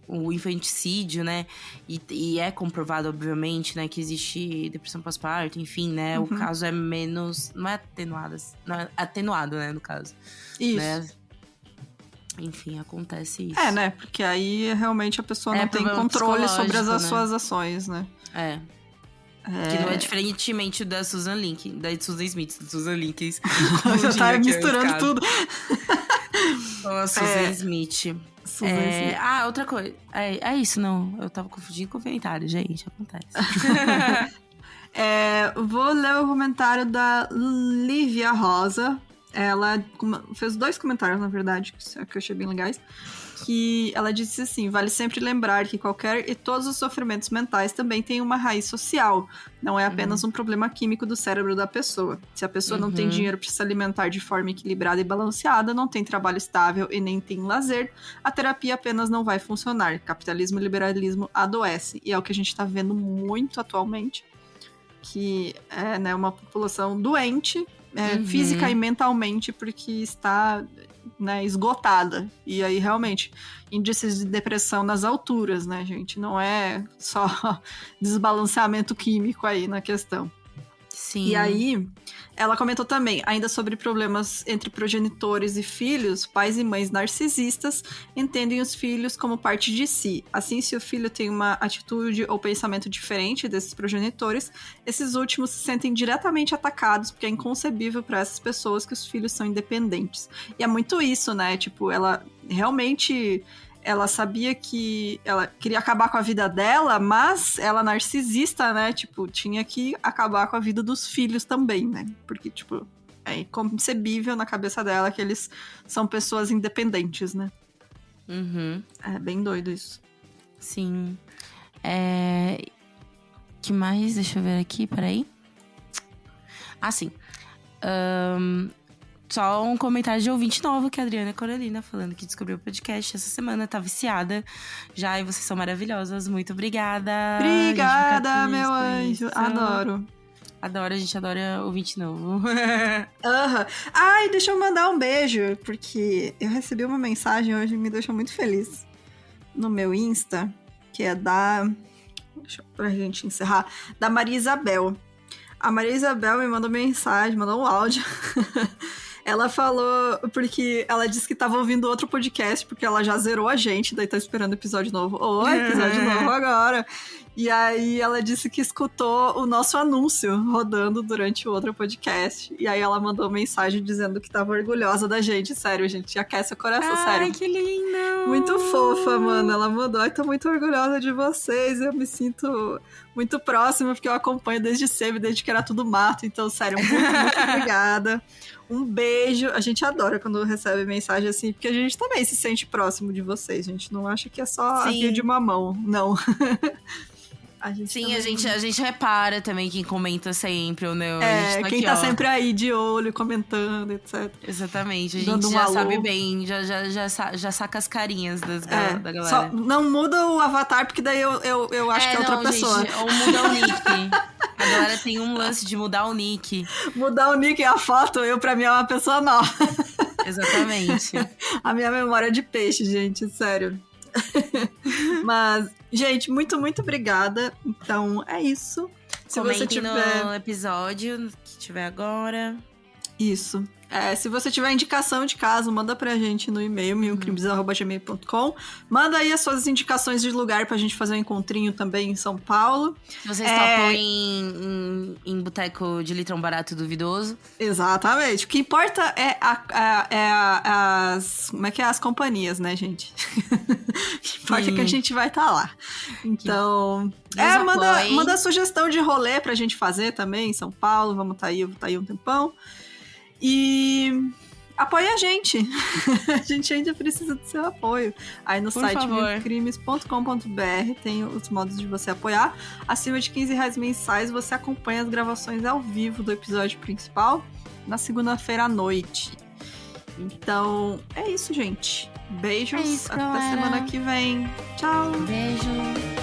o infanticídio, né? E é comprovado, obviamente, né? Que existe depressão pós-parto, enfim, né? O caso é menos... Não é atenuado, né? No caso. Isso. Né? Enfim, acontece isso. Né? Porque aí realmente a pessoa não tem problema controle sobre as psicológico, suas ações, né? Que não é diferentemente da Susan Link, da Susan Smith, da Susan Link. Já tá misturando tudo. Ou a Susan Smith. Outra coisa. É isso, não. Eu tava confundindo com o comentário, gente. Acontece. Vou ler o comentário da Lívia Rosa. Ela fez 2 comentários, na verdade, que eu achei bem legais. Que ela disse assim: vale sempre lembrar que qualquer e todos os sofrimentos mentais também têm uma raiz social. Não é apenas um problema químico do cérebro da pessoa. Se a pessoa não tem dinheiro para se alimentar de forma equilibrada e balanceada, não tem trabalho estável e nem tem lazer, a terapia apenas não vai funcionar. Capitalismo e liberalismo adoece. E é o que a gente está vendo muito atualmente. Que é, né, uma população doente, física e mentalmente, porque está, né, esgotada. E aí, realmente, índices de depressão nas alturas, né, gente? Não é só desbalanceamento químico aí na questão. Sim. E aí, ela comentou também, ainda sobre problemas entre progenitores e filhos, pais e mães narcisistas entendem os filhos como parte de si. Assim, se o filho tem uma atitude ou pensamento diferente desses progenitores, esses últimos se sentem diretamente atacados, porque é inconcebível para essas pessoas que os filhos são independentes. E é muito isso, né? Tipo, ela realmente... Ela sabia que ela queria acabar com a vida dela, mas ela, narcisista, né? Tipo, tinha que acabar com a vida dos filhos também, né? Porque, tipo, é inconcebível na cabeça dela que eles são pessoas independentes, né? É bem doido isso. Sim. Que mais? Deixa eu ver aqui, peraí. Sim. Só um comentário de ouvinte novo, que é a Adriana Coralina, falando que descobriu o podcast essa semana, tá viciada já, e vocês são maravilhosas. Muito obrigada! Obrigada, meu anjo! Adoro! A gente adora ouvinte novo. Ai, deixa eu mandar um beijo, porque eu recebi uma mensagem hoje que me deixou muito feliz no meu Insta, que é pra gente encerrar, da Maria Isabel. A Maria Isabel me mandou mensagem, mandou um áudio. Ela falou, porque ela disse que tava ouvindo outro podcast, porque ela já zerou a gente, daí tá esperando episódio novo. Episódio novo agora. E aí ela disse que escutou o nosso anúncio rodando durante o outro podcast. E aí ela mandou mensagem dizendo que tava orgulhosa da gente. Sério, gente, aquece o coração, sério. Ai, que lindo! Muito fofa, mano. Ela mandou, tô muito orgulhosa de vocês. Eu me sinto muito próxima, porque eu acompanho desde sempre, desde que era tudo mato. Então, sério, muito obrigada. Um beijo. A gente adora quando recebe mensagem assim, porque a gente também se sente próximo de vocês. A gente não acha que é só a via de uma mão, não. A gente repara também quem comenta sempre, ou não. Quem tá sempre aí de olho, comentando, etc. Exatamente, a gente já sabe bem, já saca as carinhas da galera. Só não muda o avatar, porque daí eu acho que é outra pessoa. Gente, ou muda o nick. A galera tem um lance de mudar o nick. Mudar o nick e a foto, pra mim é uma pessoa nova. Exatamente. A minha memória é de peixe, gente, sério. Mas, gente, muito, muito obrigada. Então, é isso. Se você tiver no episódio que tiver agora. Isso. Se você tiver indicação de caso, manda pra gente no e-mail, milcrimes@gmail.com. Manda aí as suas indicações de lugar pra gente fazer um encontrinho também em São Paulo. Vocês topam em boteco de litrão barato duvidoso. Exatamente. O que importa é como é que é? As companhias, né, gente? O que importa é que a gente vai estar lá. Então... manda sugestão de rolê pra gente fazer também em São Paulo. Vamos estar aí, eu vou estar aí um tempão. E apoia a gente. A gente ainda precisa do seu apoio. Aí no site milcrimes.com.br tem os modos de você apoiar. Acima de R$15 mensais, você acompanha as gravações ao vivo do episódio principal na segunda-feira à noite. Então, é isso, gente. Beijos. Até semana que vem. Tchau. Beijo.